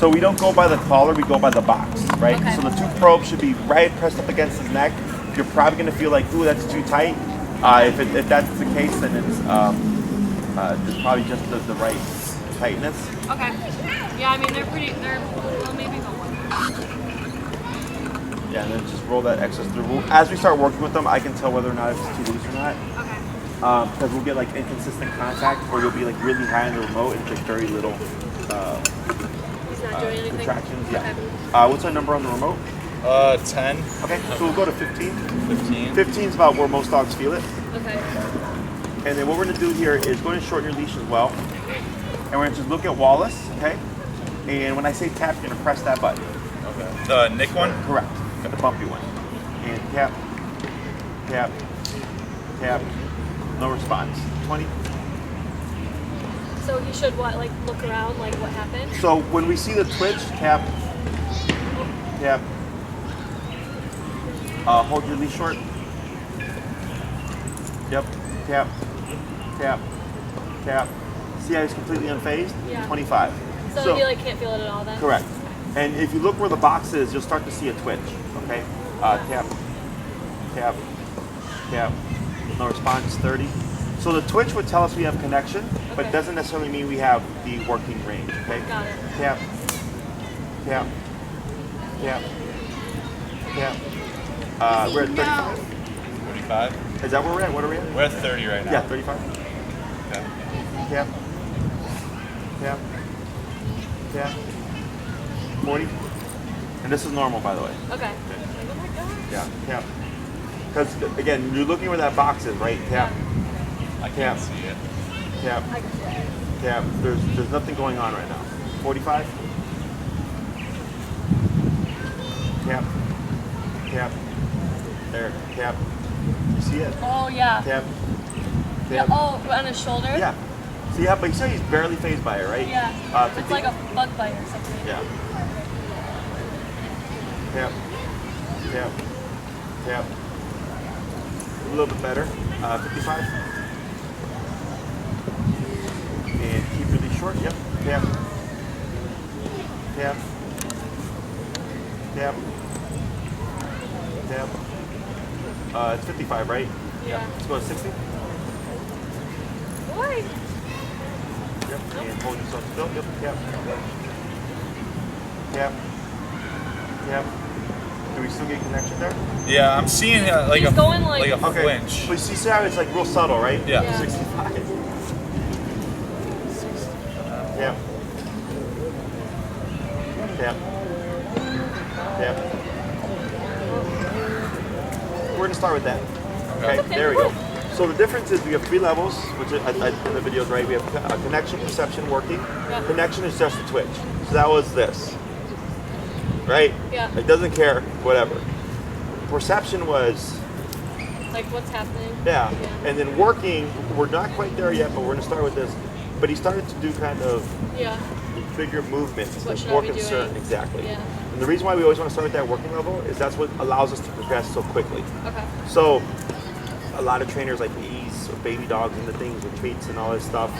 So we don't go by the collar, we go by the box, right? Okay. So the 2 probes should be right pressed up against his neck. You're probably going to feel like, ooh, that's too tight. If that's the case, then it's probably just the right tightness. Okay. Yeah, I mean, they're well, maybe the one. Yeah, and then just roll that excess through. As we start working with them, I can tell whether or not it's too loose or not. Okay. Because we'll get like inconsistent contact, or you'll be like really high on the remote and just very little He's not doing anything? contractions. Yeah. Okay. What's our number on the remote? 10. Okay, so we'll go to 15. 15. 15 is about where most dogs feel it. Okay. And then what we're going to do here is going to shorten your leash as well. And we're going to just look at Wallace, okay? And when I say tap, you're going to press that button. Okay. The Nick one? Correct. The bumpy one. And tap, tap, tap. No response. 20. So he should what? Like look around, like what happened? So when we see the twitch, tap, tap. Hold your leash short. Yep. Tap, tap, tap. See how he's completely unfazed? Yeah. 25. So he like can't feel it at all then? Correct. And if you look where the box is, you'll start to see a twitch. Okay. Tap, tap, tap. No response. 30. So the twitch would tell us we have connection, but it doesn't necessarily mean we have the working range. Okay. Got it. Tap, tap, tap, tap. We're at 35. 35. Is that where we're at? What are we at? We're at 30 right now. Yeah, 35. Okay. Tap, tap, tap. 40. And this is normal, by the way. Okay. Yeah, tap. Because again, you're looking where that box is, right? Tap, I can't see it. tap, I can see it. tap. There's nothing going on right now. 45. Tap, tap. There, tap. You see it? Oh yeah. Tap, Yeah. tap. Oh, on his shoulder? Yeah. See, yeah, but you say he's barely phased by it, right? Yeah. 50. It's like a bug bite or something. Yeah. Tap, tap, tap. A little bit better. 55. And keep really short. Yep. Tap, tap, tap, tap. It's 55, right? Yeah. Let's go to 60. Why? Yep. And hold yourself still. Yep. Tap. Tap. Tap. Do we still get connection there? Yeah, I'm seeing like He's a going like- a Okay. flinch. But you see how it's like real subtle, right? Yeah. Yeah. 65. Tap. Tap. Tap. We're gonna start with that. Okay, Okay. there we go. So the difference is we have 3 levels, which in the videos, right? We have connection, perception, working. Yeah. Connection is just a twitch. So that was this, right? Yeah. It doesn't care, whatever. Perception was, Like what's happening? yeah. And then working, we're not quite there yet, but we're gonna start with this. But he started to do kind of Yeah. bigger movements, What like should more I be concern, doing? exactly. Yeah. And the reason why we always want to start at that working level is that's what allows us to progress so quickly. Okay. So a lot of trainers like ease baby dogs into things with treats and all this stuff.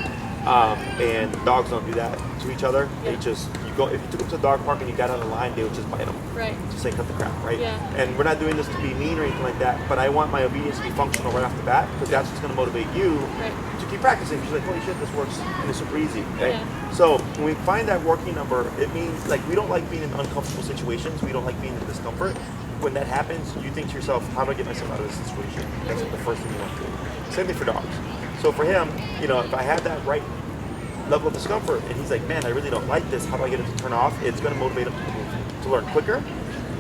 And dogs don't do that to each other. They Yeah. just, you go, if you took them to the dog park and you got on the line, they would just bite them. Right. Just say cut the crap, right? Yeah. And we're not doing this to be mean or anything like that, but I want my obedience to be functional right off the bat, because that's what's going to motivate you Right. to keep practicing. She's like, holy shit, this works, and it's super easy, right? Yeah. So when we find that working number, it means like we don't like being in uncomfortable situations. We don't like being in discomfort. When that happens, you think to yourself, how do I get myself out of this situation? That's the first thing you want to do. Same thing for dogs. So for him, you know, if I have that right level of discomfort and he's like, man, I really don't like this, how do I get it to turn off? It's going to motivate him to learn quicker.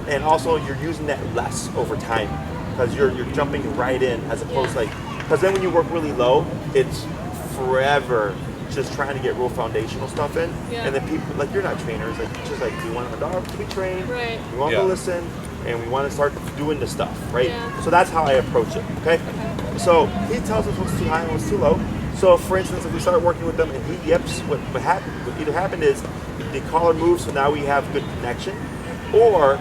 And also you're using that less over time because you're jumping right in as opposed to like, because then when you work really low, it's forever just trying to get real foundational stuff in. Yeah. And then people, like, you're not trainers, like, it's just like, we want our dog to be trained, Right. we want Yeah. to listen, and we want to start doing the stuff, right? Yeah. So that's how I approach it, okay? So he tells us what's too high and what's too low. So for instance, if we start working with them and he yips, what either happened is the collar moves, so now we have good connection, or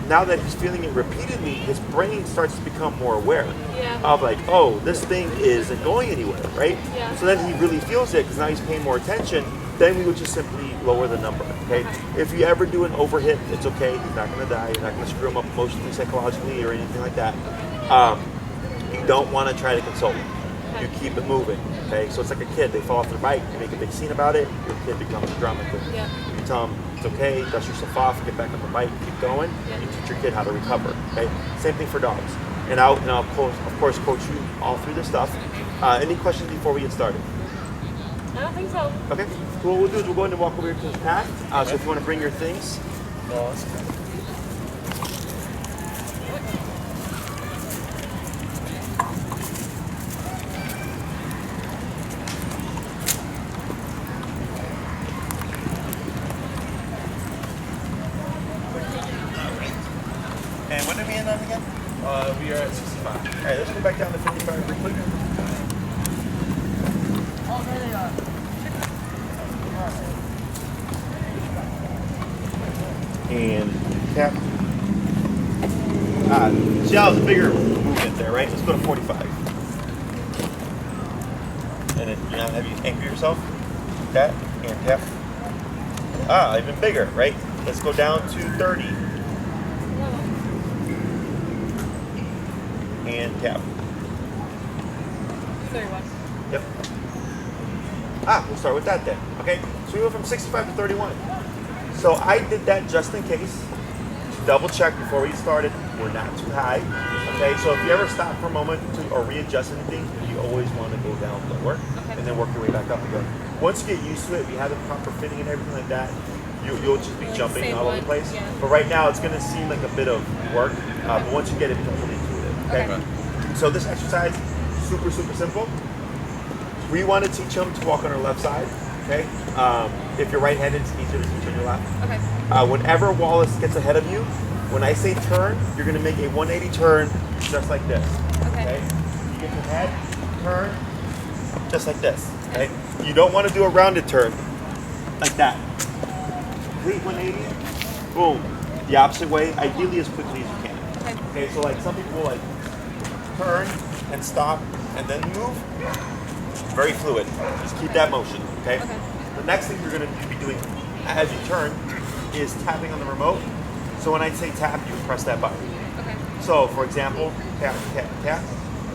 now that he's feeling it repeatedly, his brain starts to become more aware Yeah. of like, oh, this thing isn't going anywhere, right? Yeah. So then he really feels it because now he's paying more attention. Then we would just simply lower the number. Okay? If you ever do an overhit, it's okay. He's not going to die. You're not going to screw him up emotionally, psychologically, or anything like that. You don't want to try to console him. You keep it moving. Okay? So it's like a kid. They fall off their bike. You make a big scene about it. Your kid becomes a drama queen. Yeah. You tell them it's okay. Dust yourself off. Get back on the bike. Keep going. You teach your kid how to recover. Okay? Same thing for dogs. And I'll of course coach you all through this stuff. Any questions before we get started? I don't think so. Okay. So what we'll do is we'll go ahead and walk over here to the path. So if you want to bring your things. And when are we in on again? We are at 65. All right, let's go back down to 55 real quick. Oh, there they are. And tap. See how it's a bigger movement there, right? Let's go to 45. And then you now have you anchor yourself. Tap and tap. Even bigger, right? Let's go down to 30. And tap. 31. Yep. We'll start with that then. Okay, so we went from 65 to 31. So I did that just in case. Double check before we started. We're not too high. Okay, so if you ever stop for a moment or readjust anything, you always want to go down lower and then work your way back up again. Once you get used to it, we have the proper fitting and everything like that, you'll just be jumping same all over the one, place. yeah. But right now, it's going to seem like a bit of work. But once you get it, become really intuitive. Okay. So this exercise, super simple. We want to teach them to walk on our left side. Okay. If you're right-handed, it's easier to teach on your left. Okay. Whenever Wallace gets ahead of you, when I say turn, you're going to make a 180 turn just like this. Okay. You get your head, turn, just like this. Okay. You don't want to do a rounded turn like that. Complete 180, boom. The opposite way, ideally as quickly as you can. Okay. So like some people will like turn and stop and then move. Very fluid. Just keep that motion. Okay. The next thing you're going to be doing as you turn is tapping on the remote. So when I say tap, you press that button. Okay. So for example, tap, tap, tap,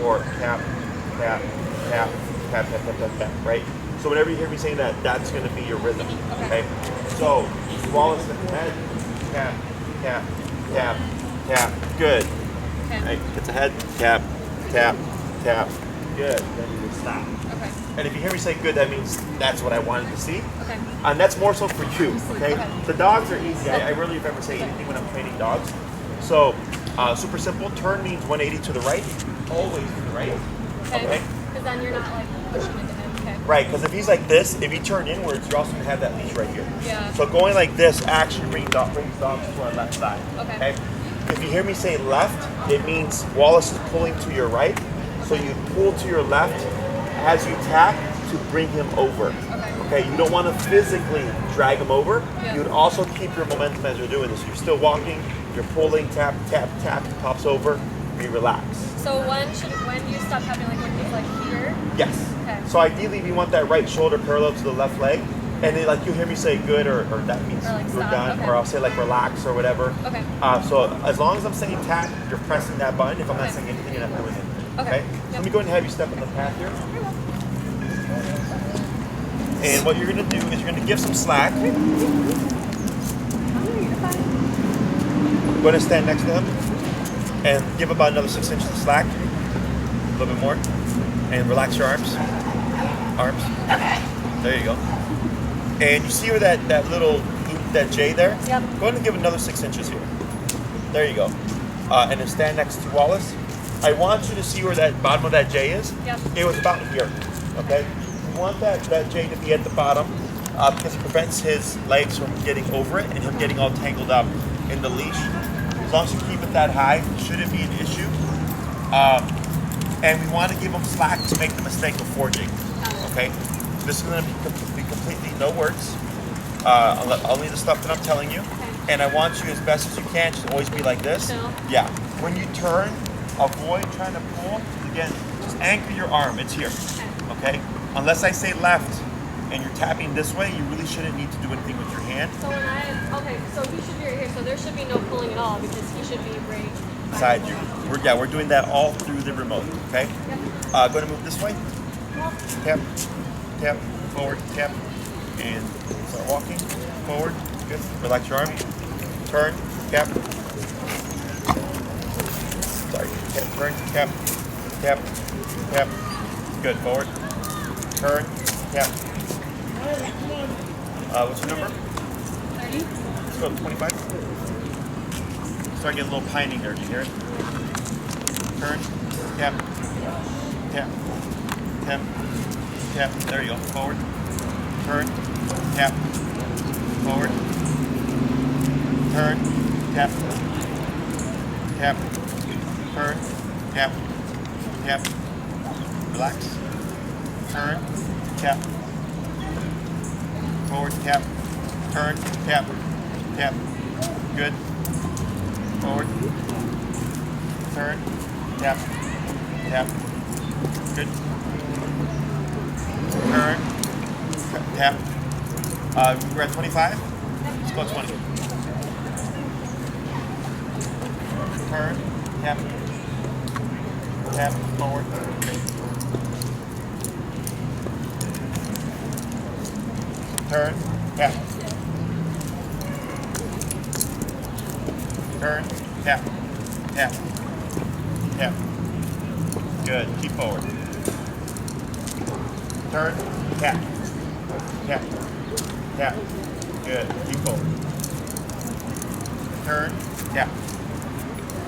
or tap, tap, tap, tap, tap, tap, tap, tap, right? So whenever you hear me saying that, that's going to be your rhythm. Okay. So Wallace at the head, tap, tap, tap, tap. Good. Okay. Right. It's a head, tap, tap, tap. Good. Then you would stop. Okay. And if you hear me say good, that means that's what I wanted to see. Okay. And that's more so for you, okay? Okay. The dogs are easy. I rarely ever say anything when I'm training dogs. So, super simple. Turn means 180 to the right, always to the right. Okay. Because then you're not like pushing into him. Okay. Right, because if he's like this, if you turn inwards, you're also going to have that leash right here. Yeah. So going like this actually brings dogs to our left side. Okay. If you hear me say left, it means Wallace is pulling to your right. So you pull to your left as you tap to bring him over. Okay, you don't want to physically drag him over. Yeah. You would also keep your momentum as you're doing this. You're still walking, you're pulling, tap, tap, tap, he pops over, we relax. So when you stop tapping, like when he's like here? Yes. Okay. So ideally we want that right shoulder parallel to the left leg. And then, like you'll hear me say good or that means Or like we're stop, done. okay. Or I'll say like relax or whatever. Okay. So as long as I'm saying tap, you're pressing that button. If I'm not Okay. saying anything, you're not doing it. Okay. So Yep. let me go ahead and have you step on the path here. And what you're going to do is you're going to give some slack. Go ahead and stand next to him and give about another 6 inches of slack. A little bit more. And relax your arms. Arms. There you go. And you see where that little loop, that J there? Yep. Go ahead and give another 6 inches here. There you go. And then stand next to Wallace. I want you to see where that bottom of that J is. Yep. It was about here. Okay? You want that J to be at the bottom because it prevents his legs from getting over it and him getting all tangled up in the leash. As long as you keep it that high, shouldn't be an issue. And we want to give him slack to make the mistake of forging. Okay? This is going to be completely no words. Only the stuff that I'm telling you. And I want you, as best as you can, to always be like this. Chill. Yeah. When you turn, avoid trying to pull. Again, just anchor your arm. It's here. Okay? Unless I say left and you're tapping this way, you really shouldn't need to do anything with your hand. So when so he should be right here. So there should be no pulling at all because he should be right Beside you. We're doing that all through the remote, okay? Yep. Going to move this way. Tap, tap, forward, tap, and start walking forward. Good. Relax your arm. Turn, tap. Sorry. Tap, turn, tap, tap, tap. Good. Forward. Turn, tap. What's your number? 30. Let's go to 25. Start getting a little pining there. Do you hear it? Turn, tap, tap, tap, tap. There you go. Forward. Turn, tap, forward. Turn, tap, tap, turn, tap, tap. Relax. Turn, tap. Forward, tap. Turn, tap, tap. Good. Forward. Turn, tap, tap. Good. Turn, tap. We're at 25. Let's go 20. Turn, tap, tap, forward. Turn, tap. Turn, tap, tap, tap. Good. Keep forward. Turn, tap, tap, tap. Good. Keep forward. Turn, tap,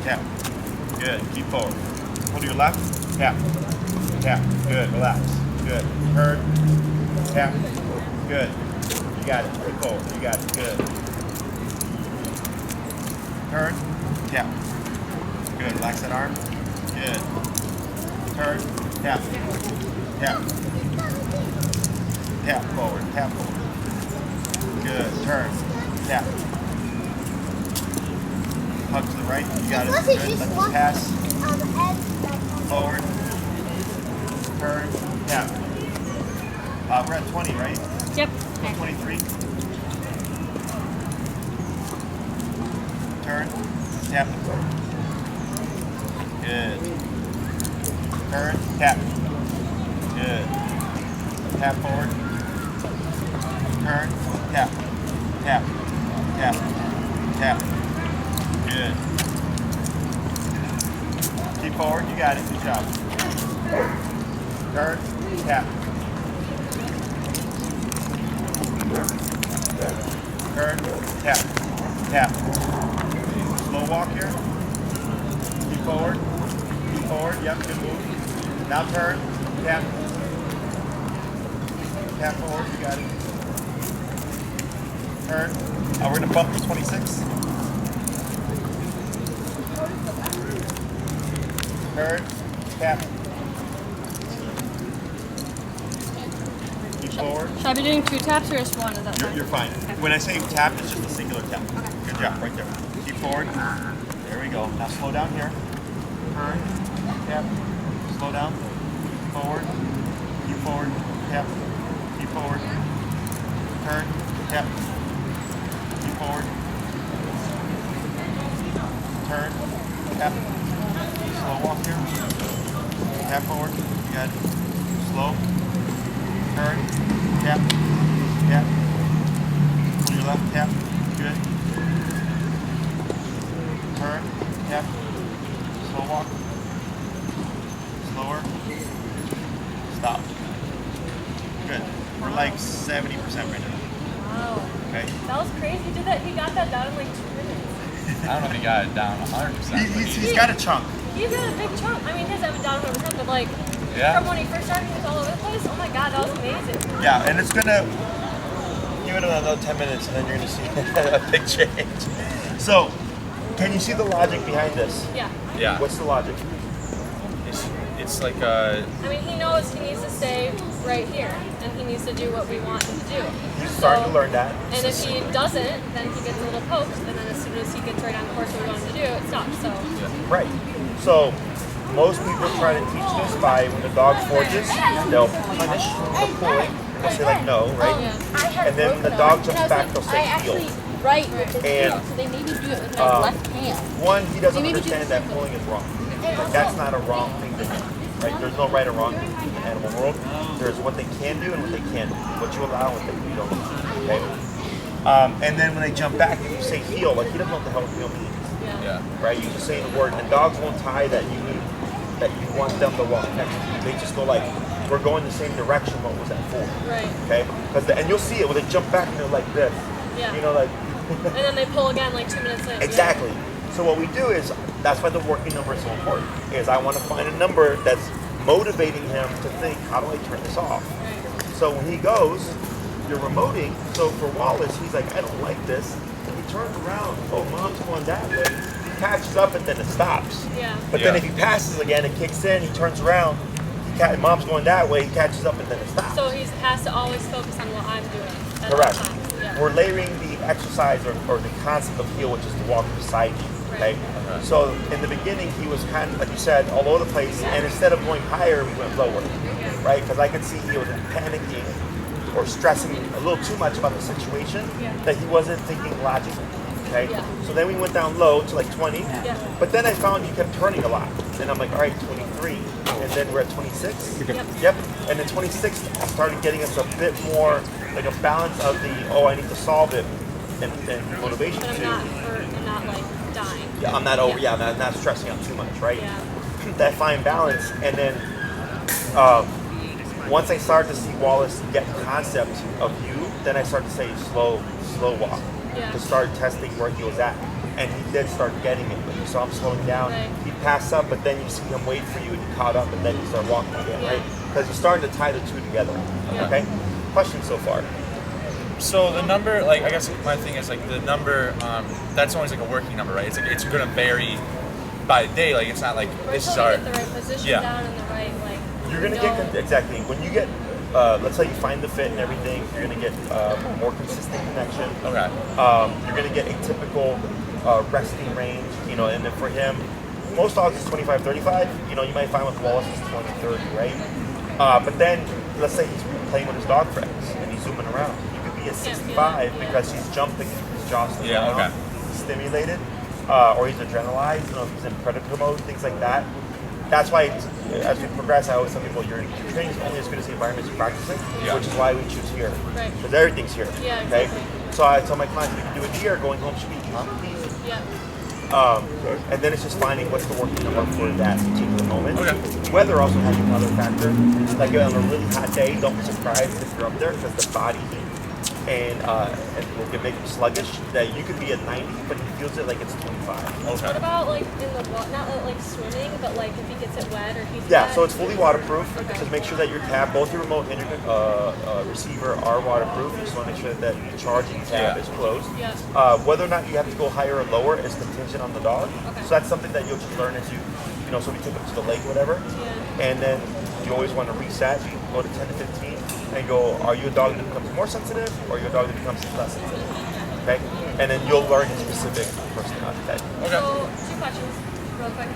tap. Good. Keep forward. Hold your left. Tap, tap. Good. Relax. Good. Turn, tap. Good. You got it. Keep forward. You got it. Good. Turn, tap. Good. Relax that arm. Good. Turn, tap, tap. Tap forward. Tap forward. Good. Turn, tap. Hug to the right. You got it. Good. Let me pass. Forward. Turn, tap. We're at 20, right? Yep. 23. Turn, tap. Good. Turn, tap. Good. Tap forward. Turn, tap. Tap. Tap. Tap. Good. Keep forward. You got it. Good job. Turn, tap. Turn, tap, tap. Slow walk here. Keep forward. Keep forward. Yep, good move. Now turn, tap. Tap forward. You got it. Turn. We're going to bump to 26. Turn, tap. Keep forward. Should I be doing 2 taps or just 1? Is that You're fine. When I say tap, it's just a singular tap. Okay. Good job, right there. Keep forward. There we go. Now slow down here. Turn, tap, slow down. Forward, keep forward, tap, keep forward. Turn, tap, keep forward. Turn, tap. Slow walk here. Tap forward. You got it. Slow. Turn, tap, tap. Pull your left, tap. Good. Turn, tap. Slow walk. Slower. Stop. Good. We're like 70% right now. Wow. Okay. That was crazy. He got that down in like 2 minutes. I don't know if he got it down 100%. He's got a chunk. He's got a big chunk. I mean, his haven't down 100%, but like Yeah. from when he first started, he was all over the place. Oh my god, that was amazing. Yeah, and it's gonna give it another 10 minutes, and then you're gonna see a big change. So, can you see the logic behind this? Yeah. Yeah. What's the logic? It's like I mean, he knows he needs to stay right here, and he needs to do what we want him to do. He's starting to learn that. And if he doesn't, then he gets a little poked, and then as soon as he gets right on course what we want him to do, it stops. So Right. So, most people try to teach this by when the dog forges, they'll punish the pulling, they'll say like no, right? Yeah. And then when the dog jumps back, they'll say heel. Right with the And, heel, so they maybe do it with my left hand. One, he doesn't They maybe do understand the that same pulling is wrong. Like, that's not a wrong thing to do, right? There's no right or wrong thing in the animal world. There's what they can do and what they can't do. What you allow and what you don't do, okay? And then when they jump back, if you say heel, like he doesn't know what the hell heel means, Yeah. right? You just say the word, and dogs won't tie that you need, that you want them to walk next to you. They just go like, we're going the same direction. What was that for? Right. Okay? And you'll see it when they jump back and they're like this. Yeah. You know, like. And then they pull again like 2 minutes in. Exactly. So what we do is, that's why the working number is so important, is I want to find a number that's motivating him to think, how do I turn this off? Right. So when he goes, you're remoting. So for Wallace, he's like, I don't like this. He turns around, oh, mom's going that way. He catches up and then it stops. Yeah. But then if he passes again, it kicks in, he turns around, mom's going that way, he catches up and then it stops. So he has to always focus on what I'm doing. At Correct. all times. Yeah. We're layering the exercise or the concept of heel, which is to walk beside you. Okay? Right. So in the beginning, he was kind of, like you said, all over the place, and instead of going higher, we went lower, right? Because I could see he was panicking or stressing a little too much about the situation that he wasn't thinking logically. Okay? Yeah. So then we went down low to like 20, Yeah. but then I found he kept turning a lot, and I'm like, all right, 23, and then we're at 26. Yep. And then 26 started getting us a bit more like a balance of the, oh, I need to solve it, and motivation But too. I'm not like dying. Yeah, I'm not over. Yeah, I'm not stressing out too much, right? Yeah. That fine balance, and then once I started to see Wallace get the concept of you, then I started to say slow walk Yeah. to start testing where he was at, and he did start getting it. When you saw him slowing down, Right. he'd pass up, but then you see him wait for you, and he caught up, and then you start walking again, Yeah. right? Because you're starting to tie the two together. Yeah. Okay. Questions so far? So the number, like, I guess my thing is like the number. That's always like a working number, right? It's going to vary by day. Like it's not like Or this is until our. you get the right position Yeah. down and the right like. You're gonna get exactly when you get. Let's say you find the fit and everything. You're gonna get more consistent connection. Okay. You're gonna get a typical resting range. You know, and then for him, most dogs is 25-35. You know, you might find with Wallace is 20-30, right? But then let's say he's playing with his dog friends and he's zooming around. You could be at 65 because he's jumping, his jaw's still Yeah, down, okay. stimulated, or he's adrenalized. You know, if he's in predator mode, things like that. That's why, as we progress, I always tell people your training is only as good as the environment you're practicing, which is why we choose here. Right. Because everything's here. Yeah, Okay? exactly. So I tell my clients, we can do it here, going home should be easy. Yeah. And then it's just finding what's the working number for that particular moment. Okay. Weather also has another factor. Like on a really hot day, don't be surprised if you're up there because the body heat and will make him sluggish. That you could be at 90, but he feels it like it's 25. What Okay. about like in the water, not like swimming, but like if he gets it wet or he's Yeah, wet? so it's fully waterproof. Okay. Just make sure that your tab, both your remote and your receiver are waterproof. You just want to make sure that the charging tab Yeah. is closed. Yeah. Whether or not you have to go higher or lower is contingent on the dog. Okay. So that's something that you'll just learn as you know, so we take them to the lake or whatever. Yeah. And then you always want to reset. You go to 10 to 15 and go, are you a dog that becomes more sensitive or are you a dog that becomes less sensitive? Okay? And then you'll learn his specific personality type. Okay. So 2 questions, real quick.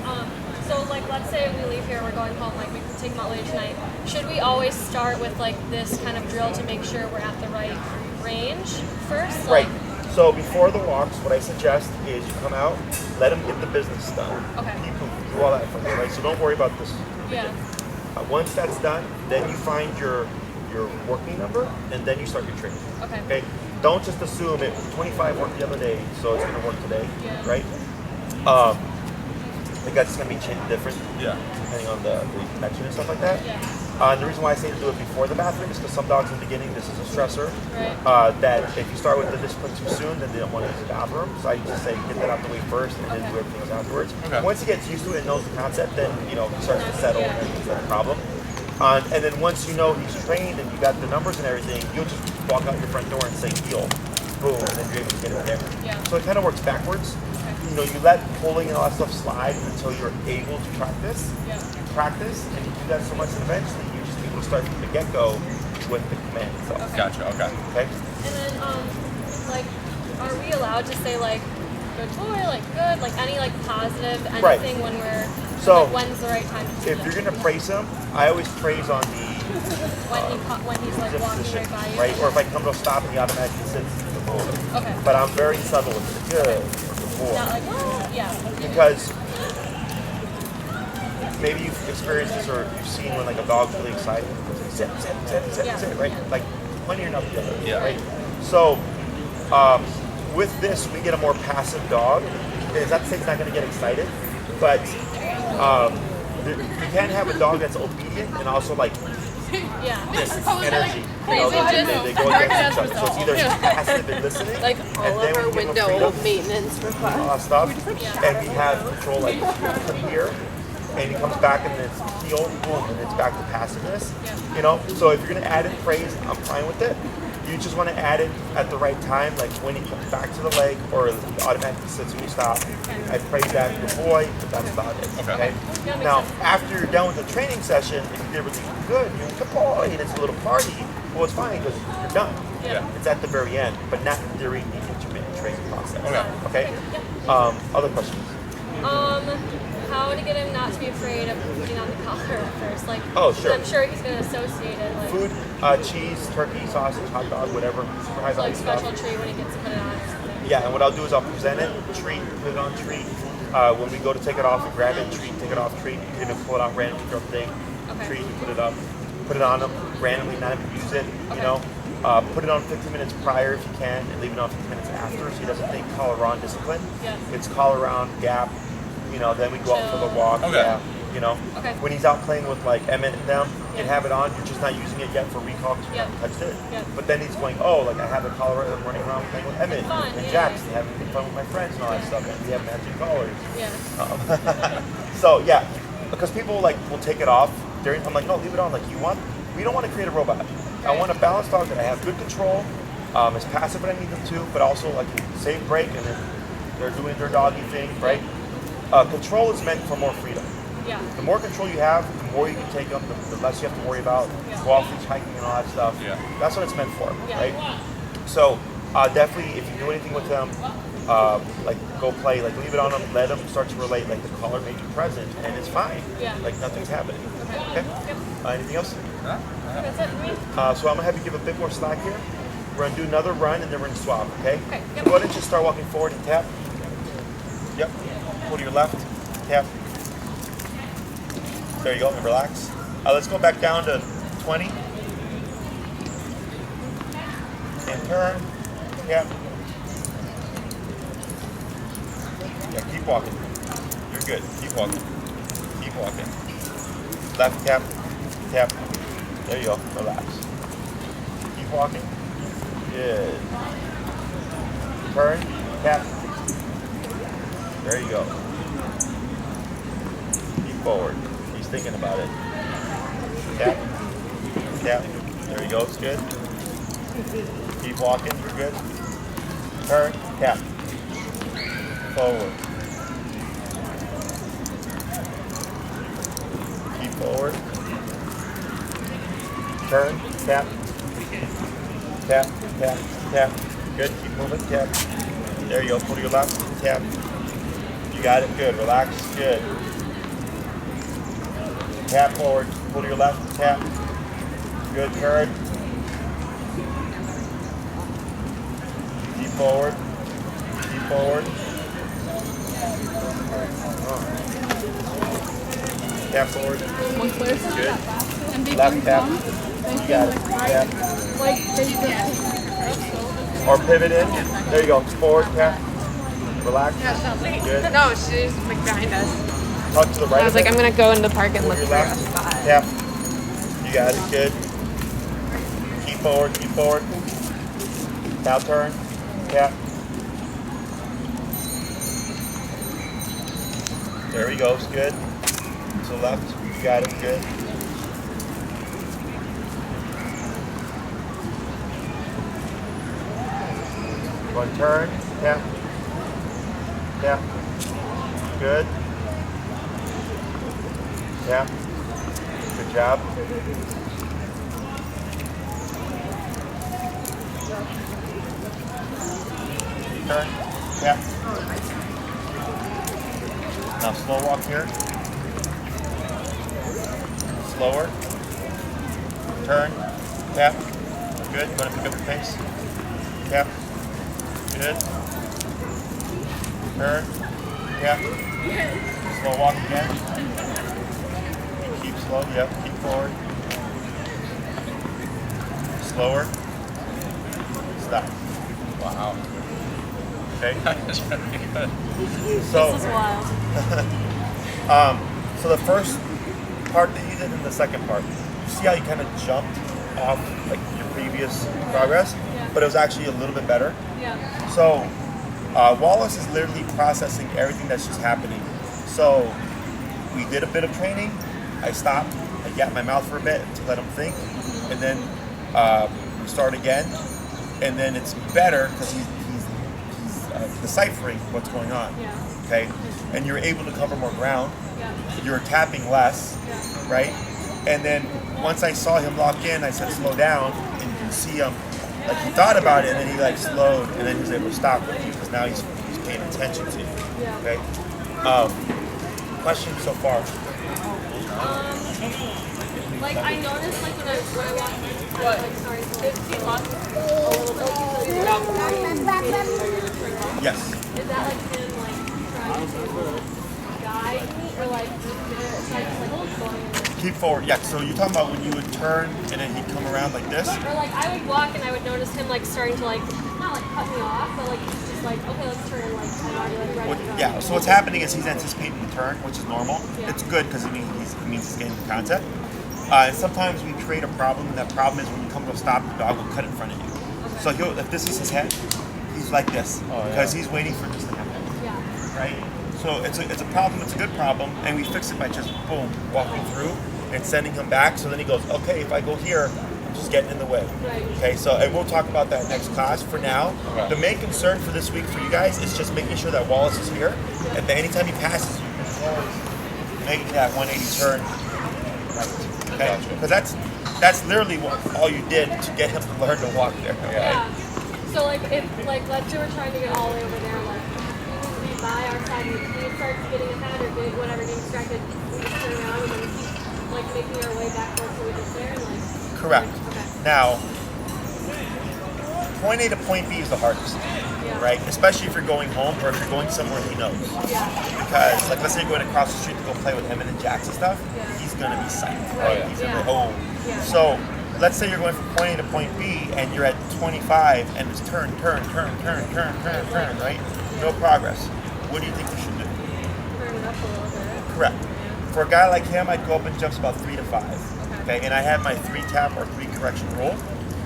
So like let's say we leave here, we're going home, like we can take him out later tonight. Should we always start with like this kind of drill to make sure we're at the right range first? Right. Like, So before the walks, what I suggest is you come out, let him get the business done. Okay. You can do all that for you, right? So don't worry about this. Yeah. Once that's done, then you find your working number, and then you start your training. Okay. Okay. Don't just assume it 25 worked the other day, so it's going to work today, Yeah. right? Because it's going to be different Yeah. depending on the connection and stuff like that. Yeah. And the reason why I say to do it before the bathroom is because some dogs in the beginning, this is a stressor. Right. That if you start with the discipline too soon, then they don't want to use the bathroom. So I just say get that out the way first and then do everything else afterwards. Okay. Once he gets used to it and knows the concept, then he starts to settle and it's not a problem. And then once you know he's trained and you got the numbers and everything, you'll just walk out your front door and say heel, boom, and then you're able to get it there. Yeah. So it kind of works backwards. You know, you let pulling and all that stuff slide until you're able to practice. Yeah. You practice and you do that so much that eventually you just able to start from the get-go with the command itself. Gotcha. Okay. Okay? And then like are we allowed to say like good boy, like good, like any like positive anything Right. when we're So Like, when's the right time to do if that? you're gonna praise him, I always praise on the when he's like zip walking position, right by you. right? Or if I come to a stop and he automatically sits the board. Okay. But I'm very subtle with it. Good. Good boy. Not like, oh, yeah. Because maybe you've experienced this or you've seen when like a dog's really excited. Sit, sit, sit, sit, Yeah. sit, right? Like one ear, not the other. Yeah. Right? So with this, we get a more passive dog. It's not to say it's not going to get excited, but you can have a dog that's obedient and also like Yeah. this energy. Crazy. They go against each other. So it's either passive and listening, Like and all then of our we give them window freedom, maintenance requests. all that stuff, and we have control like from here, and he comes back and it's heel, boom, and it's back to passiveness. You know, so if you're gonna add in praise, I'm fine with it. You just want to add it at the right time, like when he comes back to the leg or automatically sits when you stop. I praise that good boy, but that's about it. Okay. Yeah, makes Now, sense. after you're done with the training session, if you did really good, you're like, good boy, and it's a little party, well, it's fine because you're done. Yeah. It's at the very end, but not during the intermittent training process. Okay. Okay? Other questions? How to get him not to be afraid of putting on the collar at first? Like, Oh, sure. I'm sure he's gonna associate it like, Food, cheese, turkey, sausage, hot dog, whatever. Super high value like special stuff. treat when he gets to put it on or something. Yeah, and what I'll do is I'll present it, treat, put it on treat. When we go to take it off, we grab it, treat, take it off, treat. You can even pull it out randomly, drop the thing, Okay. treat, you put it up, put it on them randomly, not even use it, Okay. you know. Put it on 15 minutes prior if you can, and leave it on 15 minutes after so he doesn't think collar on discipline. Yeah. It's collar on, gap, you know, then we go out for the walk. Okay. Yeah, you know. Okay. When he's out playing with like Emmett and them, you can have it on, you're just not using it yet for recall because you Yeah. haven't touched it. Yeah. But then he's going, oh, like I have a collar, I'm running around playing with Emmett Fun, and yeah. Jackson, having fun with my friends and all that stuff, and we have matching collars. Yeah. So yeah, because people like will take it off during. I'm like, no, leave it on. Like you want. We don't want to create a robot. I want a balanced dog that I have good control, is passive when I need them to, but also like safe break and then they're doing their doggy thing, right? Control is meant for more freedom. Yeah. The more control you have, the more you can take them, the less you have to worry about go off leash hiking and all that stuff. Yeah. That's what it's meant for, Yeah. right? So definitely, if you do anything with them, like go play, like leave it on them, let them start to relate, like the collar may be present and it's fine. Yeah. Like nothing's happening. Okay. Anything else? Huh? That's it for me. So I'm gonna have you give a bit more slack here. We're gonna do another run and then we're gonna swap. Okay. Okay, So yep. go ahead and just start walking forward and tap. Yep. Pull to your left. Tap. There you go. And relax. Let's go back down to 20. And turn. Tap. Yeah, keep walking. You're good. Keep walking. Keep walking. Left tap. Tap. There you go. Relax. Keep walking. Good. Turn. Tap. There you go. Keep forward. He's thinking about it. Tap. Tap. There you go. It's good. Keep walking. You're good. Turn. Tap. Forward. Keep forward. Turn. Tap. Tap. Tap. Tap. Good. Keep moving. Tap. There you go. Pull to your left. Tap. You got it. Good. Relax. Good. Tap forward. Pull to your left. Tap. Good. Turn. Keep forward. Keep forward. Tap forward. Good. Left tap. You got it. Tap. Or pivot in. There you go. Forward tap. Relax. Good. No, she's like behind us. Tuck to the right. I was like, I'm gonna go in the park and look Your for a left. spot. Tap. You got it. Good. Keep forward. Keep forward. Now turn. Tap. There he goes. Good. To the left. You got it. Good. One turn. Tap. Tap. Good. Tap. Good job. Turn. Tap. Now slow walk here. Slower. Turn. Tap. Good. Going to pick up the pace. Tap. Good. Turn. Tap. Slow walk again. Keep slow. Yep. Keep forward. Slower. Stop. Wow. Okay. That's really good. So, This is wild. so the first part that you did and the second part, you see how you kind of jumped off like your previous progress, Yeah. but it was actually a little bit better. Yeah. So Wallace is literally processing everything that's just happening. So we did a bit of training. I stopped. I gapped my mouth for a bit to let him think, and then we start again. And then it's better because he's deciphering what's going on. Yeah. Okay, and you're able to cover more ground. Yeah. You're tapping less, Yeah. right? And then once I saw him lock in, I said slow down, and you can see him like he thought about it, and then he like slowed, and then he was able to stop with you because now he's paying attention to you. Yeah. Okay. Questions so far? Like I noticed, like when I walk, like sorry, if he walks a little bit, Yes. is that like him like trying to guide me, or like should I just like keep going? Keep forward. Yeah. So you're talking about when you would turn and then he'd come around like this? Or like I would walk and I would notice him like starting to like not like cut me off, but like he's just like okay, let's turn, like I'm already like ready to go. Yeah. So what's happening is he's anticipating the turn, which is normal. Yeah. It's good because it means he's getting the concept. And sometimes we create a problem, and that problem is when you come to a stop, the dog will cut in front of you. So if this is his head, he's like this because he's waiting for this to happen, Yeah. right? So it's a problem. It's a good problem, and we fix it by just boom walking through and sending him back. So then he goes, okay, if I go here, I'm just getting in the way. Right. Okay. So and we'll talk about that next class. For now, Okay. the main concern for this week for you guys is just making sure that Wallace is here, and that anytime he passes, you can always make that 180 turn. Right. Okay, because that's literally all you did to get him to learn to walk there. Okay? Yeah. So like if like let's say we're trying to get all the way over there, like we by our side and he starts getting ahead or getting whatever, getting distracted, we just turn around and then we keep like making our way backwards so we get there and like. Correct. Okay. Now, point A to point B is the hardest, Yeah. right? Especially if you're going home or if you're going somewhere he knows. Yeah. Because, like, let's say you're going across the street to go play with him and Jax and stuff, Yeah. he's going to be psyched. Right. yeah. He's Yeah. going to Yeah. So, let's say you're going from point A to point B and you're at 25 and it's turn, right? No progress. What do you think you should do? Turn it up a little bit. Correct. For a guy like him, I'd go up in jumps about 3 to 5. Okay. Okay, and I have my 3 tap or 3 correction rule.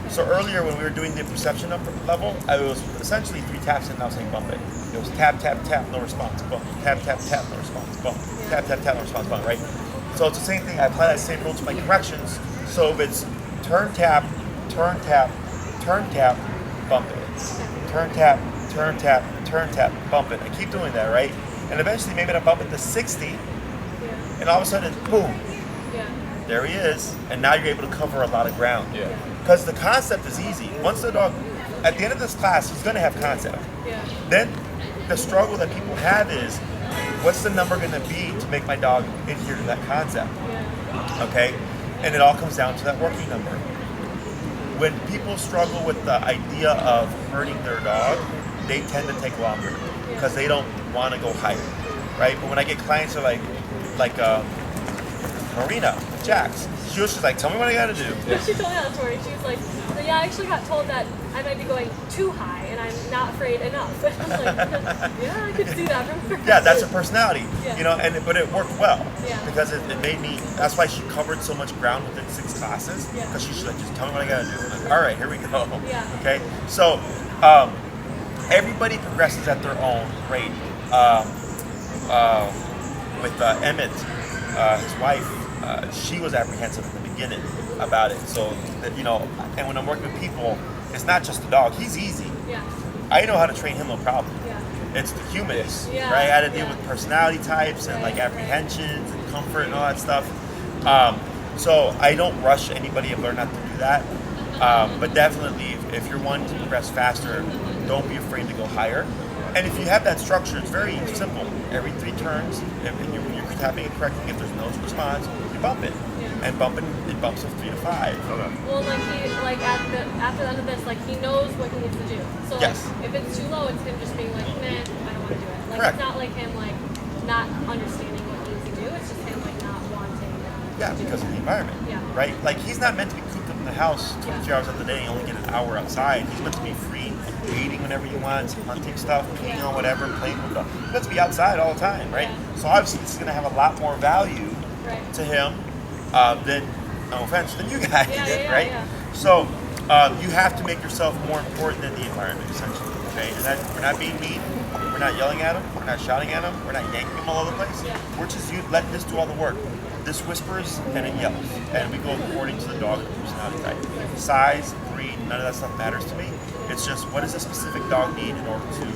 So earlier when we were doing the perception level, I was essentially 3 taps and I was saying bump it. It was tap, tap, tap, no response, bump. Tap, tap, tap, no response, bump. Tap, tap, tap, no response, bump, right? So it's the same thing. I apply that same rule to my corrections. So if it's turn, tap, turn, tap, turn, tap, bump it. Turn, tap, turn, tap, turn, tap, bump it. I keep doing that, right? And eventually maybe I bump it to 60 Yeah. and all of a sudden, boom, Yeah. there he is. And now you're able to cover a lot of ground. Yeah. Because the concept is easy. Once the dog, at the end of this class, he's going to have concept. Yeah. Then the struggle that people have is, what's the number going to be to make my dog adhere to that concept? Yeah. Okay? And it all comes down to that working number. When people struggle with the idea of hurting their dog, they tend to take longer because they don't want to go higher, right? But when I get clients who are like Marina, Jax, she was just like, tell me what I got to do. Yeah. She told me that this morning. She was like, so yeah, I actually got told that I might be going too high and I'm not afraid enough. I was like, yeah, I could see that from her. Yeah, that's her personality, Yeah. you know. But it worked well Yeah. because it made me. That's why she covered so much ground within 6 classes. Yeah. Because she's like, just tell me what I gotta do. I'm like, all right, here we go. Yeah. Okay. So everybody progresses at their own rate. With Emmett, his wife, she was apprehensive in the beginning about it. So that, you know, and when I'm working with people, it's not just the dog. He's easy. Yeah. I know how to train him, no problem. Yeah. It's the humans, Yeah. right? I had to deal Yeah. with personality types and like Right, apprehensions and comfort and all that stuff. So I don't rush anybody. I've learned not to do that. But definitely, if you're wanting to progress faster, don't be afraid to go higher. And if you have that structure, it's very simple. Every 3 turns, when you're tapping and correcting, if there's no response, you bump it. Yeah. and it bumps to 3 to 5. Okay. Well, like after the end of this, like he knows what he needs to do. So Yes. like, if it's too low, it's him just being like, man, I don't want to do it. Like Correct. it's not like him like not understanding what he needs to do. It's just him like not wanting. Yeah, because of the environment. Yeah. Right? Like he's not meant to be cooped up in the house 23 hours of the day and only get an hour outside. He's meant to be free, eating whenever he wants, hunting stuff, peeing on whatever, playing with stuff. He's meant to be outside all the time, right? Yeah. So obviously this is going to have a lot more value Right. to him than, no offense, than you guys, right? Yeah. So you have to make yourself more important than the environment, essentially. Okay, and that we're not being mean, we're not yelling at him, we're not shouting at him, we're not yanking him all over the place. Yeah. We're just letting this do all the work. This whispers and it yells, and we go according to the dog and the personality type. Size, breed, none of that stuff matters to me. It's just what does a specific dog need in order to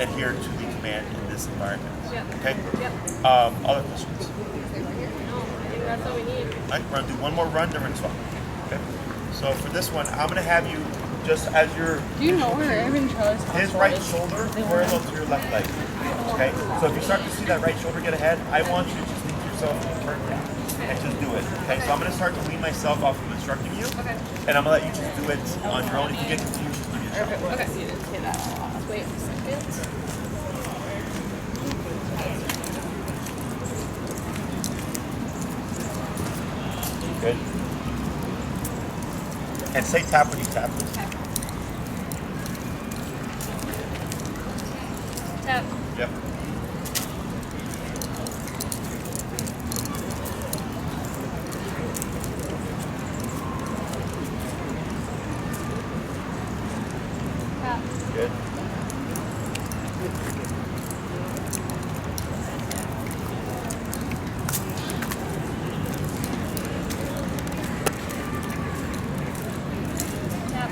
adhere to the command in this environment. Yeah. Okay. Yep. Other questions? No, I think that's what we need. All right, we're gonna do one more run to rinse off. Okay. So for this one, I'm gonna have you just as your Do you know where Evan Charles his right shoulder parallel to your left leg. Okay. So if you start to see that right shoulder get ahead, I want you to just lean yourself and turn down and just do it. Okay. So I'm gonna start to wean myself off of instructing you, Okay. and I'm gonna let you just do it on your own. If you get confused, just give me a shout. Okay. You didn't say that. Wait a second. Good. And say tap when you tap. Tap. Yep. Tap. Good. Tap.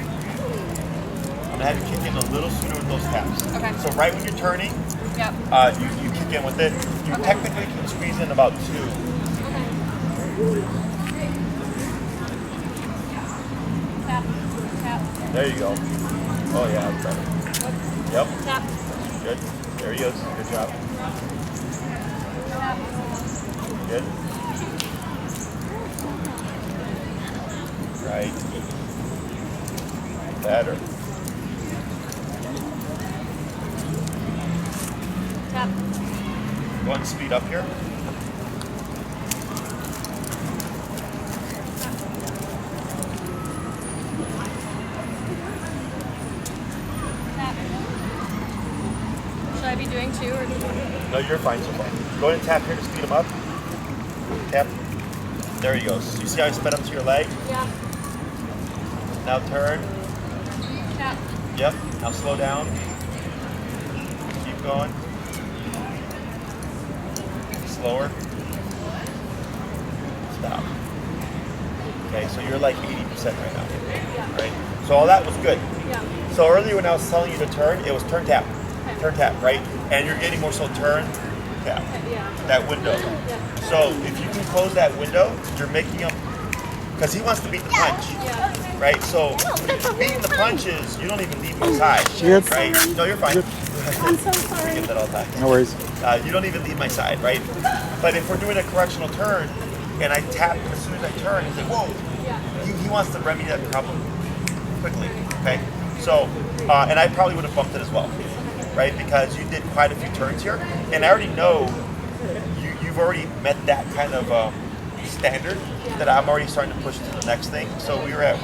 I'm gonna have you kick in a little sooner with those taps. Okay. So right when you're turning, Yep. you kick in with it. You technically can squeeze in about 2. Okay. Tap. Tap. There you go. Oh yeah, that's better. Yep. Tap. Good. There he goes. Good job. Tap. Good. Right. Better. Tap. Go ahead and speed up here. Tap. Should I be doing 2 or 1? No, you're fine so far. Go ahead and tap here to speed him up. Tap. There he goes. You see how he sped up to your leg? Yeah. Now turn. Tap. Yep. Now slow down. Keep going. Slower. Stop. Okay, so you're like 80% right now. Yeah. Right? So all that was good. Yeah. So earlier when I was telling you to turn, it was turn tap. Okay. Turn tap, right? And you're getting more so turn tap. Yeah. That window. Yeah. So if you can close that window, you're making him, because he wants to beat the punch. Yeah. Right? So beating the punches, you don't even leave my side. Yes. Right? No, you're fine. I'm so sorry. I get that all the time. No worries. You don't even leave my side, right? But if we're doing a correctional turn and I tap him as soon as I turn, he's like, whoa. Yeah. He wants to remedy that problem quickly, okay? So, and I probably would have bumped it as well, right? Because you did quite a few turns here, and I already know you've already met that kind of standard that I'm already starting to push to the next thing. So we were at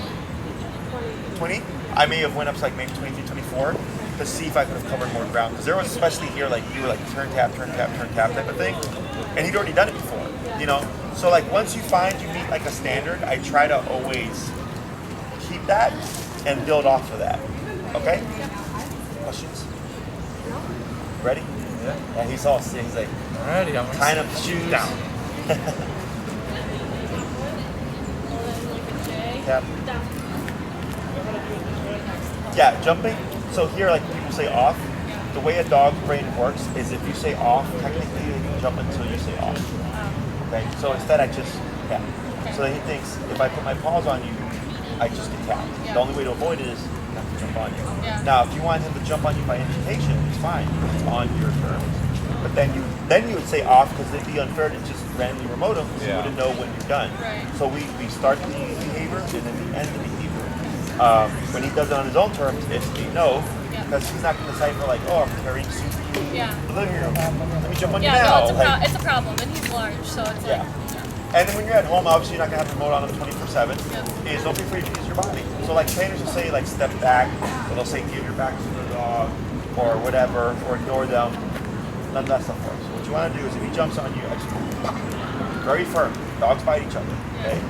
20. I may have went up to like maybe 23, 24 to see if I could have covered more ground. Because there was especially here, like you were like turn tap type of thing, and he'd already done it before, you know? So like once you find you meet like a standard, I try to always keep that and build off of that, okay? Questions? Ready? Yeah, he's all sick. He's like, Alrighty, I'm tying up the shoes. down. Tap. Down. Yeah, jumping. So here, like people say off. The way a dog's brain works is if you say off, technically you can jump until you say off. Okay. So instead, I just tap. So then he thinks if I put my paws on you, I just get tapped. The only way to avoid it is not to jump on you. Yeah. Now, if you want him to jump on you by invitation, it's fine. It's on your terms. But then you would say off because it'd be unfair to just randomly remote them, so you wouldn't know when you're done. Right. So we start the behavior and then we end the behavior. When he does it on his own terms, it's a no, because he's not going to decipher like, oh, I'm carrying soup for you in the living room. Let me jump on you now. No, it's a problem, and he's large, so it's like. And then when you're at home, obviously you're not gonna have the remote on him 24/7. Is don't be afraid to use your body. So like trainers will say like step back, or they'll say give your back to the dog, or whatever, or ignore them. None of that stuff works. So what you want to do is if he jumps on you, very firm. Dogs bite each other. Okay.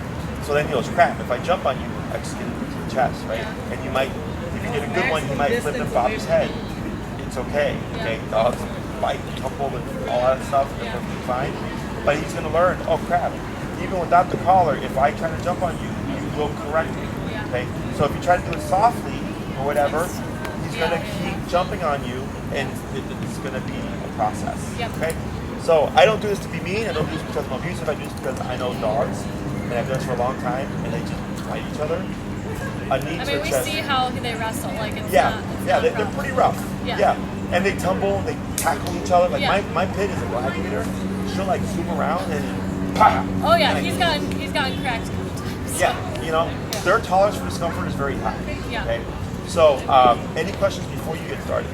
So then he goes, crap. If I jump on you, I just get into the chest, right? And you might, if you get a good one, he might flip and bop his head. It's okay. Okay. Dogs bite, tumble, and all that stuff. They're perfectly fine. But he's going to learn, oh crap, even without the collar, if I try to jump on you, you will correct me. Okay? So if you try to do it softly or whatever, he's going to keep jumping on you, and it's going to be a process. Okay? So I don't do this to be mean, I don't do this because I'm abusive, I do this because I know dogs, and I've done this for a long time, and they just bite each other. I mean, we see how they wrestle, like it's they're pretty rough. And they tumble, they tackle each other. Like my pit is a gladiator. She'll like zoom around and pah! Oh yeah, he's gotten cracked a couple times. Yeah, you know, their tolerance for discomfort is very high. Okay. So, any questions before you get started?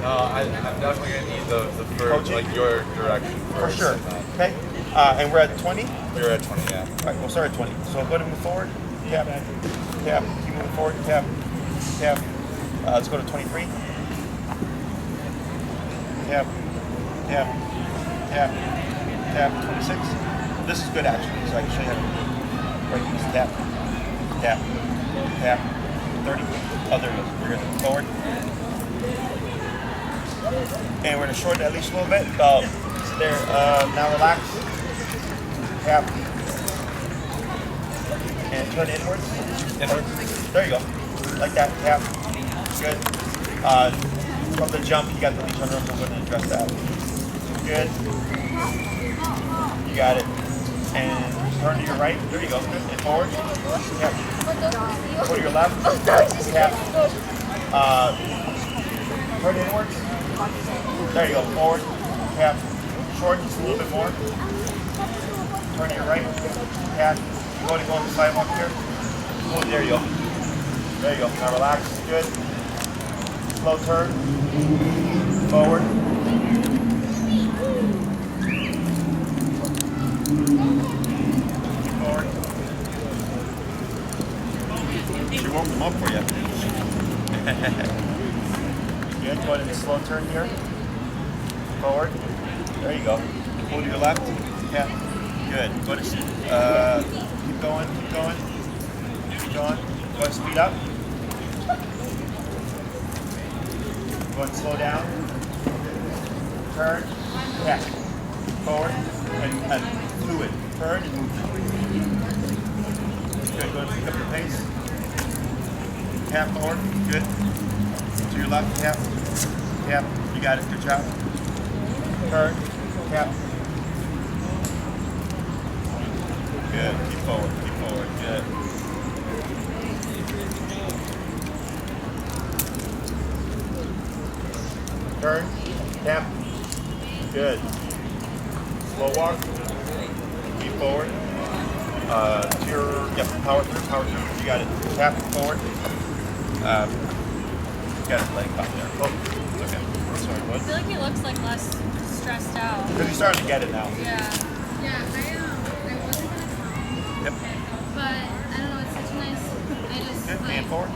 No, I'm definitely gonna need the first, like your direction first. For sure. Okay. And we're at 20. You're at 20, yeah. All right, we'll start at 20. So go ahead and move forward. Tap, tap. Keep moving forward. Tap, tap. Let's go to 23. Tap, tap, tap, tap. 26. This is good actually, so I can show you how to break these. Tap, tap, tap. 30. Oh, there it goes. We're good. Forward. And we're going to shorten that leash a little bit. There. Now relax. Tap. And turn inwards. Inwards. There you go. Like that. Tap. Good. From the jump, you got the leash under him, so we're going to address that. Good. You got it. And turn to your right. There you go. Good. And forward. Tap. Go to your left. Tap. Turn inwards. There you go. Forward. Tap. Short just a little bit more. Turn to your right. Tap. You want to go on the sidewalk here? Oh, there you go. There you go. Now relax. Good. Slow turn. Forward. Forward. She warmed them up for you. Good. Go ahead and slow turn here. Forward. There you go. Pull to your left. Tap. Good. Go to keep going. Keep going. Keep going. Go ahead and speed up. Go ahead and slow down. Turn. Tap. Forward. And fluid. Turn and move. Good. Go ahead and pick up your pace. Tap forward. Good. To your left. Tap. Tap. You got it. Good job. Turn. Tap. Good. Keep forward. Keep forward. Good. Turn. Tap. Good. Slow walk. Keep forward. To your power through. Power through. You got it. Tap forward. You got his leg caught there. Oh, it's okay. Sorry, what? I feel like he looks like less stressed out. Because he's starting to get it now. Yeah. Yeah, I wasn't gonna come. Yep. But I don't know, it's such a nice. I just Good. like. Hand forward.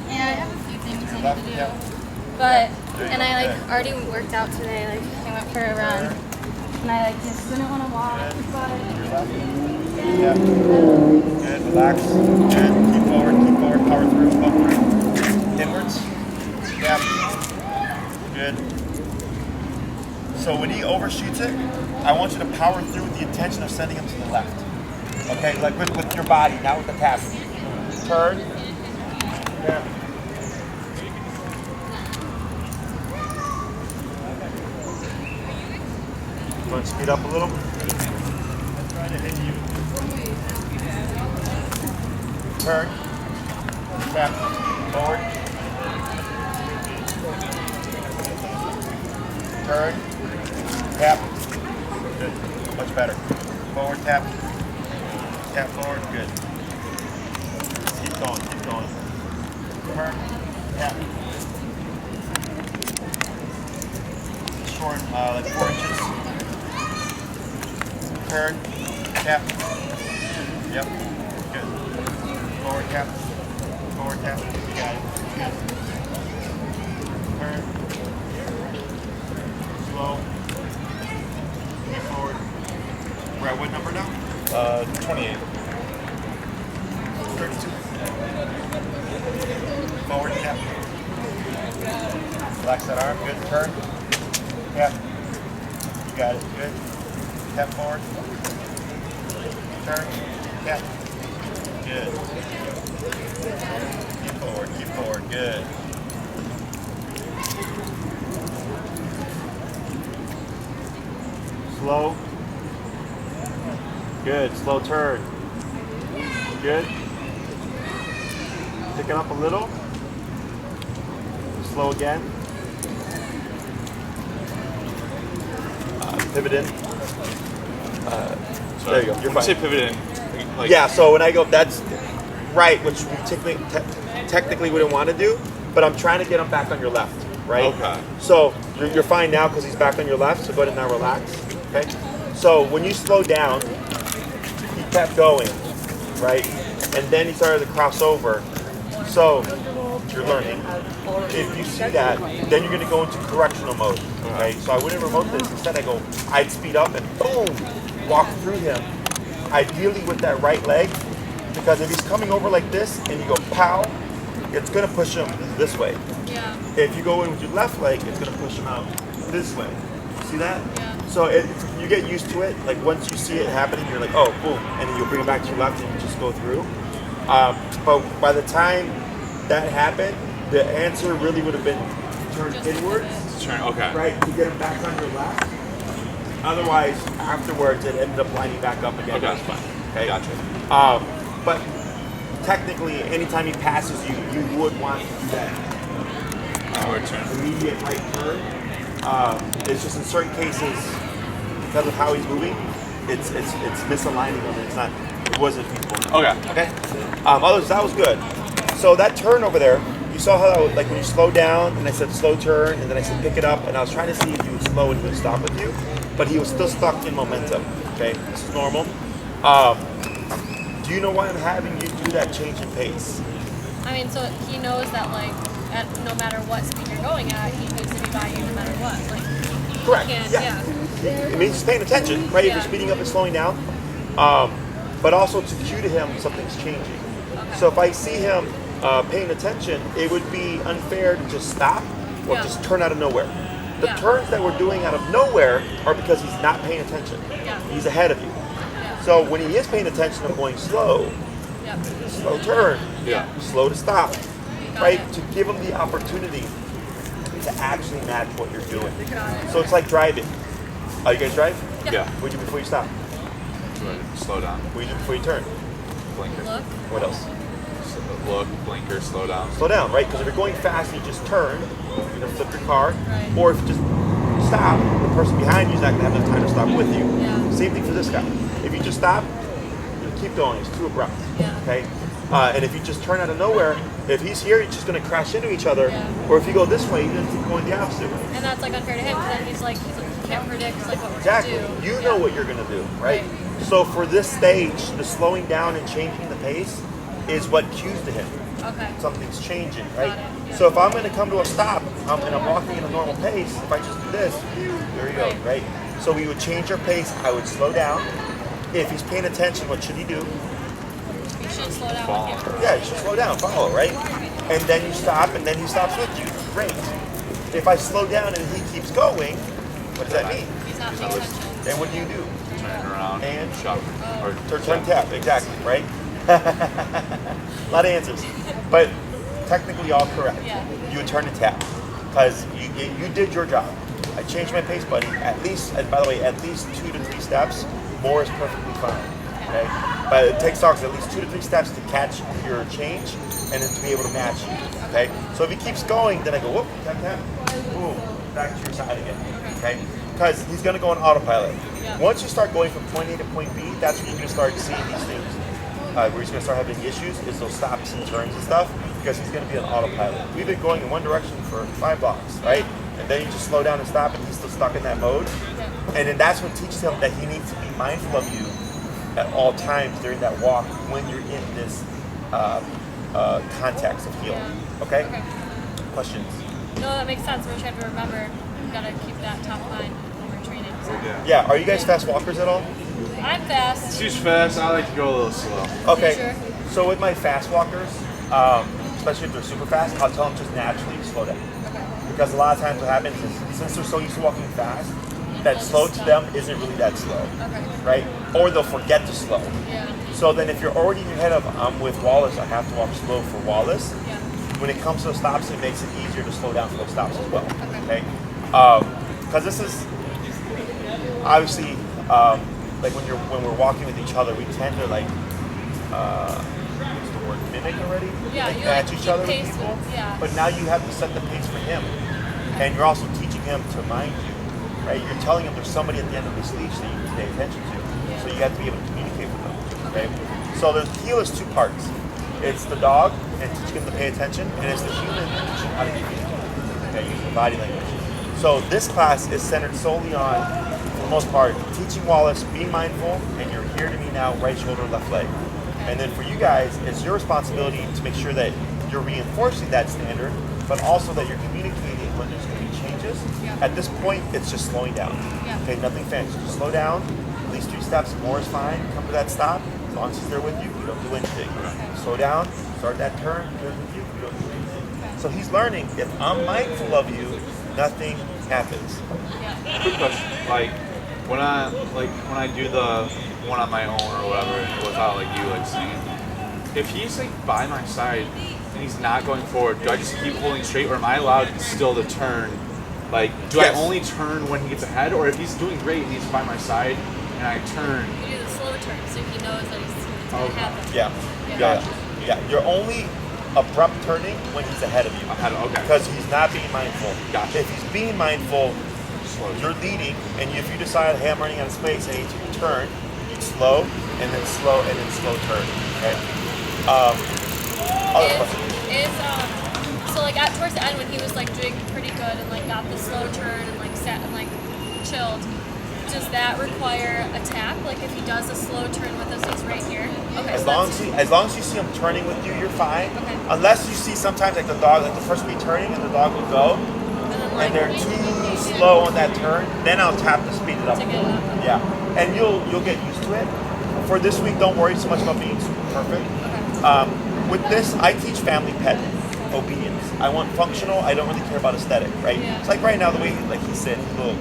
Yeah, I have a few things I Left. need to do. Yep. But There you and go. I Good. already worked out today. Like I went for a run, and I just didn't want to walk. Good. But Your left. Yep. Good. Relax. Good. Keep forward. Keep forward. Power through. Up through. Inwards. Yep. Good. So when he overshoots it, I want you to power through with the intention of sending him to the left. Okay, like with your body, not with the tap. Turn. Yeah. Go ahead and speed up a little. Try to hit you. Turn. Tap. Forward. Turn. Tap. Good. Much better. Forward tap. Tap forward. Good. Keep going. Keep going. Turn. Tap. Short, like 4 inches. Turn. Tap. Yep. Good. Forward tap. Forward tap. You got it. Good. Turn. Slow. Move forward. We're at what number now? 28. 32. Forward tap. Relax that arm. Good. Turn. Tap. You got it. Good. Tap forward. Turn. Tap. Good. Keep forward. Keep forward. Good. Slow. Good. Slow turn. Good. Pick it up a little. Slow again. Pivot in. There you go. You're When fine. you say pivot in, like, Yeah, so when I go, that's right, which we technically wouldn't want to do, but I'm trying to get him back on your left, right? Okay. So you're fine now because he's back on your left, so go ahead and now relax, okay? So when you slow down, he kept going, right? And then he started to cross over. So you're learning. If you see that, then you're gonna go into correctional mode, okay? So I wouldn't remote this. Instead I'd speed up and boom, walk through him. Ideally with that right leg, because if he's coming over like this and you go pow, it's gonna push him this way. Yeah. If you go in with your left leg, it's gonna push him out this way. See that? Yeah. So you get used to it. Like once you see it happening, you're like, oh, boom, and then you'll bring it back to your left and you just go through. But by the time that happened, the answer really would have been turned Just inwards, turn. Okay. right, to get him back on your left. Otherwise, afterwards, it ended up lining back up again. Okay, that's fine. Okay. Gotcha. But technically, anytime he passes you, you would want to do that Forward turn. immediate right turn. It's just in certain cases, because of how he's moving, it's misaligning him. It wasn't feasible. Okay. Okay. Others, that was good. So that turn over there, you saw how like when you slow down, and I said slow turn, and then I said pick it up, and I was trying to see if you would slow and he would stop with you, but he was still stuck in momentum. Okay, this is normal. Do you know why I'm having you do that change in pace? I mean, so he knows that like at no matter what speed you're going at, he needs to be by you no matter what. Like Correct. he can't, Yeah. It means he's paying attention, right? If Yeah. you're speeding up and slowing down, but also to cue to him something's changing. Okay. So if I see him paying attention, it would be unfair to just stop or Yeah. just turn out of nowhere. The Yeah. turns that we're doing out of nowhere are because he's not paying attention. Yeah. He's ahead of you. Yeah. So when he is paying attention, I'm going slow, Yep. slow turn, Yeah. slow to stop, Got right? it. To give him the opportunity to actually match what you're doing. Got it. So it's like driving. Oh, you guys drive? Yeah. What do you do before you stop? Slow down. What do you do before you turn? Blinker. Look. What else? Look. Blinker. Slow down. Slow down, right? Because if you're going fast, you just turn, you're gonna flip your car, Right. or if you just stop, the person behind you is not gonna have enough time to stop with you. Yeah. Same thing for this guy. If you just stop, you keep going. It's too abrupt. Yeah. Okay. And if you just turn out of nowhere, if he's here, you're just gonna crash into each other. Yeah. Or if you go this way, you're gonna keep going the opposite way. And that's like unfair to him because then he's like he can't predict like what we're Exactly. gonna do. You Yeah. know what you're gonna do, right? So for this stage, the slowing down and changing the pace is what cues to him. Okay. Something's changing, right? Got it, yeah. So if I'm going to come to a stop and I'm walking at a normal pace, if I just do this, there you go, Right. right? So we would change our pace. I would slow down. If he's paying attention, what should he do? You should slow down Follow. with you. Yeah, you should slow down, follow, right? And then you stop, and then he stops with you. Great. If I slow down and he keeps going, what does that mean? He's not paying attention. Then what do you do? Turn it around. And shove. Or Turn tap, exactly, right? A lot of answers, but technically all correct. Yeah. You would turn and tap because you did your job. I changed my pace, buddy. At least, and by the way, at least 2 to 3 steps. More is perfectly fine. Okay, but it takes dogs at least 2 to 3 steps to catch your change and then to be able to match you. Okay, so if he keeps going, then I go whoop, tap tap, boom, back to your side again. Okay, because he's going to go on autopilot. Yeah. Once you start going from point A to point B, that's when you're going to start seeing these things. Where he's going to start having issues is those stops and turns and stuff, because he's going to be on autopilot. We've been going in one direction for 5 blocks, right? And then you just slow down and stop, and he's still stuck in that mode. And then that's what teaches him that he needs to be mindful of you at all times during that walk when you're in this context of heel. Okay? Questions? No, that makes sense. We just have to remember, we gotta keep that top of mind when we're training. So. Yeah. Are you guys fast walkers at all? I'm fast. She's fast. I like to go a little slow. Okay. Sure. So with my fast walkers, especially if they're super fast, I'll tell them just naturally slow down. Because a lot of times what happens is since they're so used to walking fast, that slow to them isn't really that slow, right? Or they'll forget to slow. Yeah. So then if you're already in your head of, I'm with Wallace, I have to walk slow for Wallace, Yeah. when it comes to the stops, it makes it easier to slow down for those stops as well, okay? Because this is, obviously, like when we're walking with each other, we tend to like, what's the word, mimic already? Yeah, like you match like each keep other with pace people. with- yeah. But now you have to set the pace for him. And you're also teaching him to mind you, right? You're telling him there's somebody at the end of this leash that you can pay attention to. So you have to be able to communicate with them, okay? So the heel is 2 parts. It's the dog and teaching him to pay attention, and it's the human teaching how to communicate, okay, using body language. So this class is centered solely on, for the most part, teaching Wallace, be mindful, and you're here to me now, right shoulder, left leg. And then for you guys, it's your responsibility to make sure that you're reinforcing that standard, but also that you're communicating when there's going to be changes. At this point, it's just slowing down. Okay, nothing fancy. Just slow down. At least 3 steps, more is fine. Come to that stop. As long as he's there with you, you don't do anything. Slow down. Start that turn. Turn with you. You don't do anything. So he's learning. If I'm mindful of you, nothing happens. Quick question. Like when I do the one on my own or whatever, without like you like saying, if he's like by my side and he's not going forward, do I just keep holding straight, or am I allowed still to turn? Like, do Yes. I only turn when he gets ahead, or if he's doing great and he's by my side and I turn? You do the slow turn so he knows that it's gonna happen. Yeah. You're only abrupt turning when he's ahead of you. Okay. Because he's not being mindful. Gotcha. If he's being mindful, Slow. you're leading, and if you decide, hey, I'm running out of space, I need to turn, you slow, and then slow, and then slow turn. Okay. Other questions? So like at towards the end when he was like doing pretty good and like got the slow turn and like sat and like chilled, does that require a tap? Like if he does a slow turn with us, he's right here. Okay. As so long that's- as you see him turning with you, you're fine. Okay. Unless you see sometimes like the dog, like the person will be turning and the dog will go, and they're too slow on that turn, then I'll tap to speed it up. To get it up. Yeah, and you'll get used to it. For this week, don't worry so much about being super perfect. With this, I teach family pet obedience. I want functional. I don't really care about aesthetic, right? Yeah. It's like right now the way he's sitting, he's a little,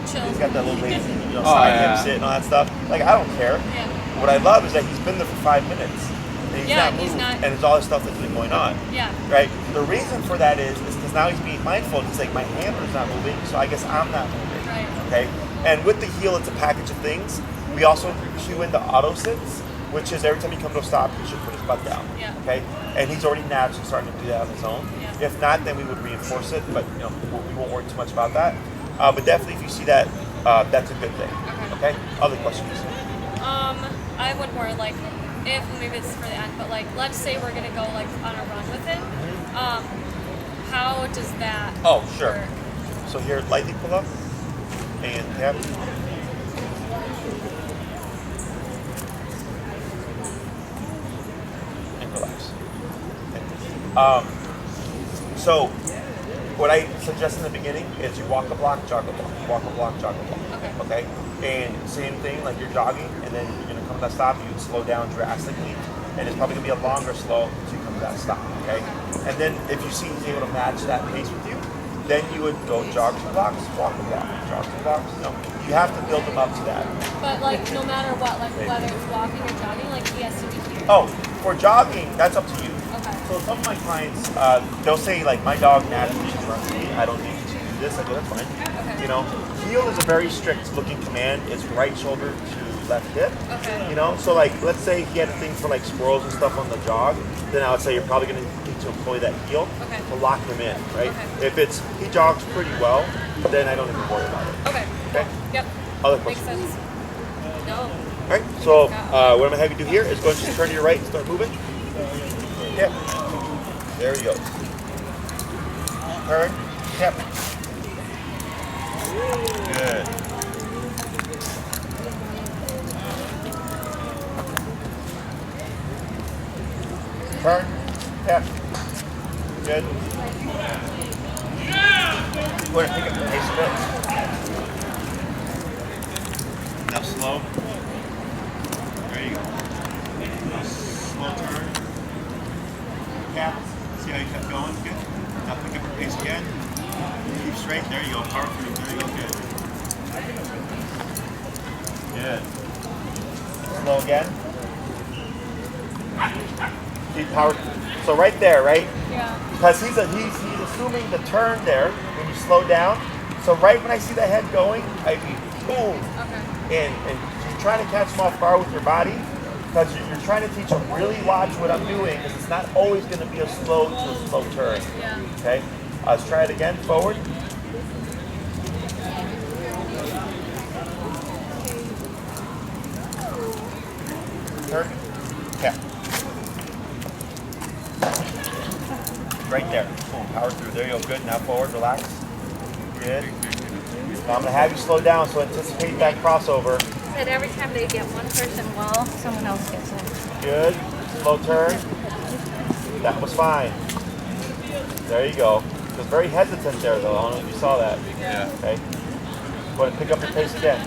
Chill. he's got that little lazy, Oh, side yeah. hip sit and all that stuff. Like I don't care. Yeah. What I love is that he's been there for 5 minutes. And he's Yeah, not he's moved, not- and there's all this stuff that's been going on. Yeah. Right? The reason for that is because now he's being mindful. He's like, my handler's not moving, so I guess I'm not moving. Right. Okay? And with the heel, it's a package of things. We also cue in the auto sits, which is every time you come to a stop, he should put his butt down. Yeah. Okay? And he's already naturally starting to do that on his own. Yeah. If not, then we would reinforce it, but we won't worry too much about that. But definitely, if you see that, that's a good thing. Okay? Other questions? I have one more, like, if maybe it's for the end, but like, let's say we're gonna go like on a run with him. How does that? Oh, sure. work? So here, lightly pull up and tap. And relax. Okay. So what I suggest in the beginning is you walk a block, jog a block, walk a block, jog a block. Okay. And same thing, like you're jogging, and then you're gonna come to that stop. You would slow down drastically, and it's probably gonna be a longer slow to come to that stop. Okay. And then if you see he's able to match that pace with you, then you would go jog 2 blocks, walk a block, jog 2 blocks. No, you have to build them up to that. But like, no matter what, like whether it's walking or jogging, like he has to be here. Oh, for jogging, that's up to you. Okay. So some of my clients, they'll say like, my dog naturally just runs me. I don't need to do this. I go, that's fine. Okay. You know, heel is a very strict looking command. It's right shoulder to left hip. Okay. You know, so like, let's say he had a thing for like squirrels and stuff on the jog, then I would say you're probably going to need to employ that heel Okay. to lock him in, right? Okay. If he jogs pretty well, then I don't even worry about it. Okay. Okay. Other Makes questions? sense. No. All right. So what I'm gonna have you do here is go and just turn to your right and start moving. Yep. There we go. Turn. Yep. Good. Turn. Yep. Good. Go ahead and pick up the pace a bit. Now slow. There you go. Now slow turn. Cap. See how you kept going? Good. Now pick up your pace again. Keep straight. There you go. Power through. There you go. Good. Good. Slow again. Keep power. So right there, right? Yeah. Because he's assuming the turn there when you slow down. So right when I see the head going, I mean, boom. Okay. And you're trying to catch him off guard with your body because you're trying to teach him really watch what I'm doing because it's not always going to be a slow to a slow turn. Yeah. Okay? Let's try it again. Forward. Turn. Yeah. Right there. Boom. Power through. There you go. Good. Now forward. Relax. Good. Now I'm going to have you slow down, so anticipate that crossover. Said every time they get one person well, someone else gets it. Good. Slow turn. That was fine. There you go. It was very hesitant there, though. I don't know if you saw that. Yeah. Okay. Go ahead and pick up your pace again.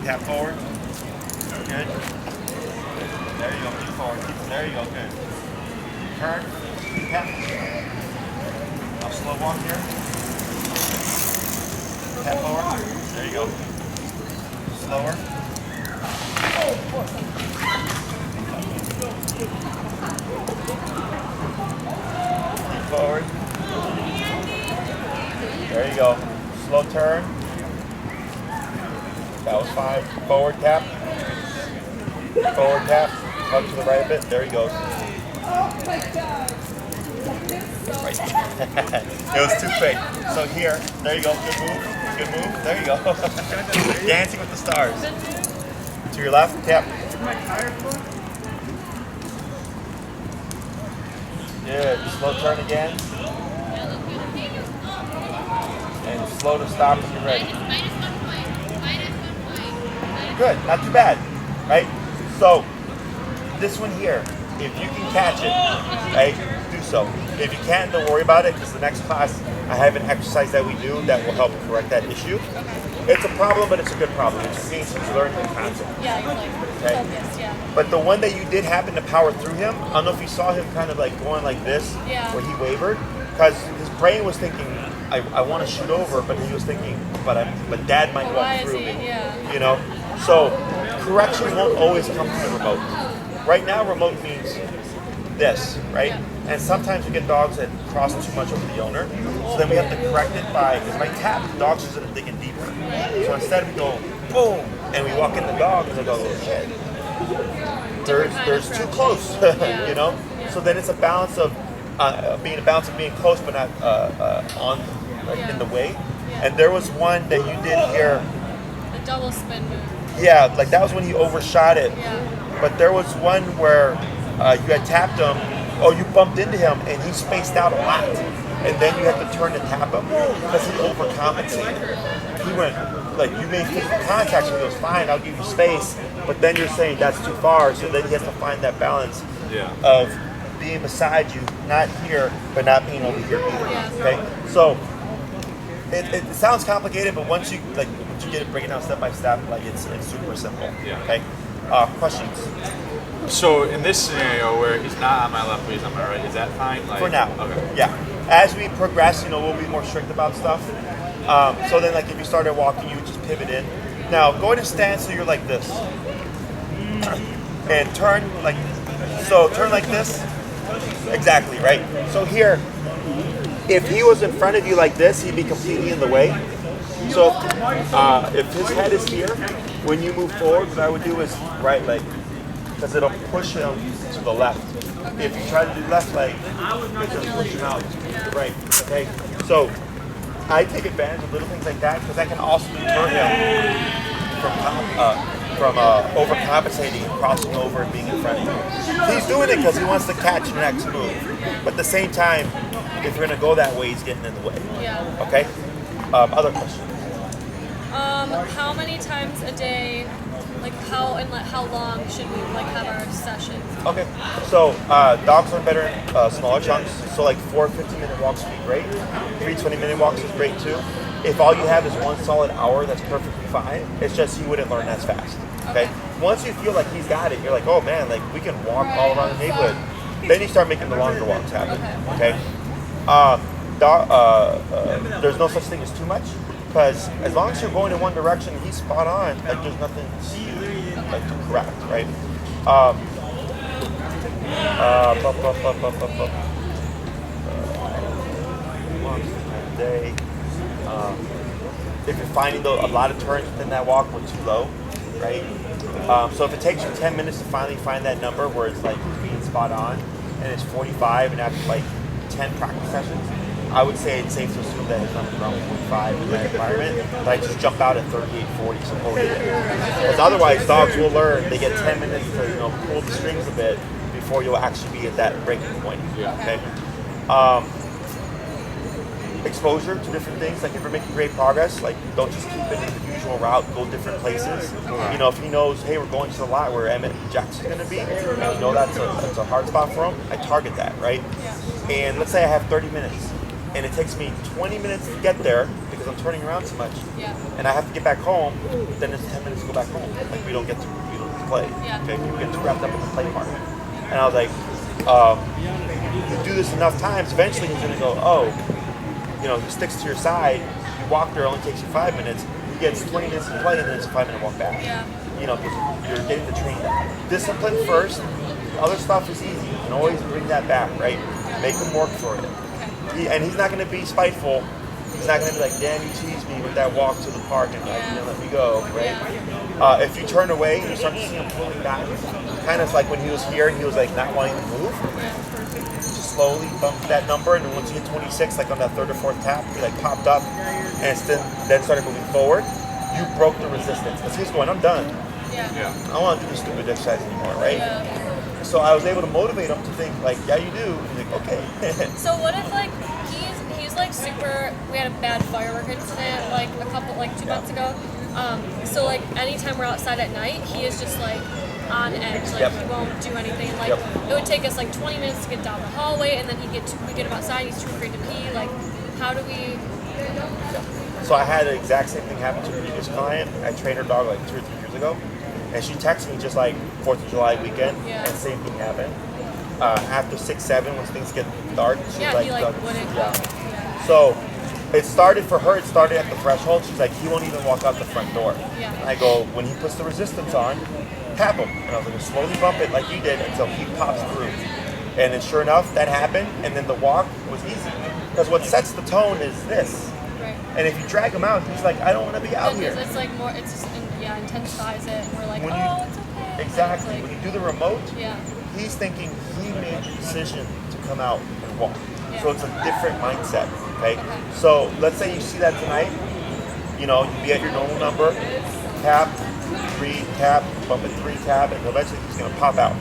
Tap forward. Good. There you go. Keep forward. There you go. Good. Turn. Tap. Now slow walk here. Tap forward. There you go. Slower. Keep forward. There you go. Slow turn. That was fine. Forward tap. Forward tap. Up to the right a bit. There he goes. Right. It was too quick. So here, there you go. Good move. Good move. There you go. Dancing with the stars. To your left, tap. Good. Slow turn again. And slow to stop when you're ready. Good. Not too bad. Right? So, this one here, if you can catch it, right, do so. If you can't, don't worry about it, because the next class, I have an exercise that we do that will help correct that issue. It's a problem, but it's a good problem. It just means he's learning the concept. Yeah, you're like Okay. focused, yeah. But the one that you did happen to power through him, I don't know if you saw him kind of like going like this, Yeah. where he wavered, because his brain was thinking, I want to shoot over, but he was thinking, but Dad might Why walk is through he? me. Yeah. You know, so correction won't always come from the remote. Right now, remote means this, right? Yeah. And sometimes we get dogs that cross too much over the owner, so then we have to correct it by, because by tap, the dog's just gonna dig in deeper. So instead we go boom, and we walk in the dog, and they go, oh shit, there's too close, you know. So then it's a balance of being close, but not on in the way. And there was one that you did here. The double spin move. Yeah, like that was when he overshot it. Yeah. But there was one where you had tapped him, you bumped into him, and he spaced out a lot. And then you had to turn to tap him because he overcompensated. He went, like, you made physical contact, and he goes, fine, I'll give you space. But then you're saying that's too far, so then he has to find that balance of being beside you, not here, but not being over here either. Okay? So, it sounds complicated, but once you get it breaking down step by step, like it's super simple. Yeah. Okay. Questions So in this scenario where he's not on my left, but he's on my right, is that fine? Like, for now. Okay. Yeah. As we progress, we'll be more strict about stuff. So then, like if you started walking, you would just pivot in. Now go into stance so you're like this, and turn like so. Turn like this. Exactly right. So here. If he was in front of you like this, he'd be completely in the way. So if his head is here, when you move forward, what I would do is right leg, because it'll push him to the left. If you try to do left leg, it's going to push him out to the right. Okay. So I take advantage of little things like that because that can also deter him from overcompensating, crossing over, and being in front of you. He's doing it because he wants to catch the next move. But at the same time, if you're going to go that way, he's getting in the way. Yeah. Okay? Other questions? How many times a day, like how long should we like have our sessions? Okay, so dogs learn better in smaller chunks. So like 4 15-minute walks would be great. 3 20-minute walks is great too. If all you have is 1 solid hour, that's perfectly fine. It's just he wouldn't learn as fast. Okay? Once you feel like he's got it, you're like, oh man, like we can walk all around the neighborhood. Then you start making the longer walks happen. Okay? There's no such thing as too much. Because as long as you're going in one direction, he's spot on. Like there's nothing to correct, right? Day. If you're finding a lot of turns within that walk, we're too low, right? So if it takes you 10 minutes to finally find that number where it's like being spot on, and it's 45, and after like 10 practice sessions, I would say it's safe to assume that his number's around 45 in that environment, but I just jump out at 38, 40, so hold it there. Because otherwise, dogs will learn. They get 10 minutes to pull the strings a bit before you'll actually be at that breaking point. Okay. Exposure to different things. Like if you're making great progress, like don't just keep it in the usual route. Go different places. If he knows, hey, we're going to the lot where Emmett Jackson's going to be, and that's a hard spot for him, I target that, right? And let's say I have 30 minutes. And it takes me 20 minutes to get there because I'm turning around so much. And I have to get back home, then it's 10 minutes to go back home. Like we don't get to play. Okay, people get too wrapped up in the play part. And I was like, you do this enough times, eventually he's gonna go, oh, he sticks to your side, you walk there, it only takes you 5 minutes, he gets 20 minutes to play and then it's a 5-minute walk back. Because you're getting the train down. Discipline first, other stuff is easy. You can always bring that back, right? Make him work for it. And he's not going to be spiteful. He's not going to be like, damn, you teased me with that walk to the park and let me go, right? If you turn away and you start to see him pulling back, kind of like when he was here and he was like not wanting to move, just slowly bump that number, and then once you hit 26, like on that 3rd or 4th tap, he like popped up and then started moving forward. You broke the resistance because he's going, I'm done. I don't want to do this stupid exercise anymore, right? So I was able to motivate him to think like, yeah, you do. And he's like, okay. So what if like he's like super? We had a bad firework incident like 2 months ago. So like anytime we're outside at night, he is just like on edge. Like he won't do anything. Like it would take us like 20 minutes to get down the hallway, and then we get him outside. He's too afraid to pee. Like how do we? So I had the exact same thing happen to a previous client. I trained her dog like 2 or 3 years ago. And she texted me just like 4th of July weekend, and same thing happened. After 6, 7, when things get dark, she's like, he like wouldn't. So it started for her. It started at the threshold. She's like, he won't even walk out the front door. And I go, when he puts the resistance on, tap him. And I was like, slowly bump it like you did until he pops through. And then sure enough, that happened. And then the walk was easy because what sets the tone is this. And if you drag him out, he's like, I don't want to be out here. It's like more. It's just intensifies it. And we're like, When it's okay. Exactly. Like, when you do the remote, yeah. he's thinking he made the decision to come out and walk. Yeah. So it's a different mindset. Okay? So let's say you see that tonight. You be at your normal number, tap, 3, tap, bump it 3, tap, and eventually he's going to pop out.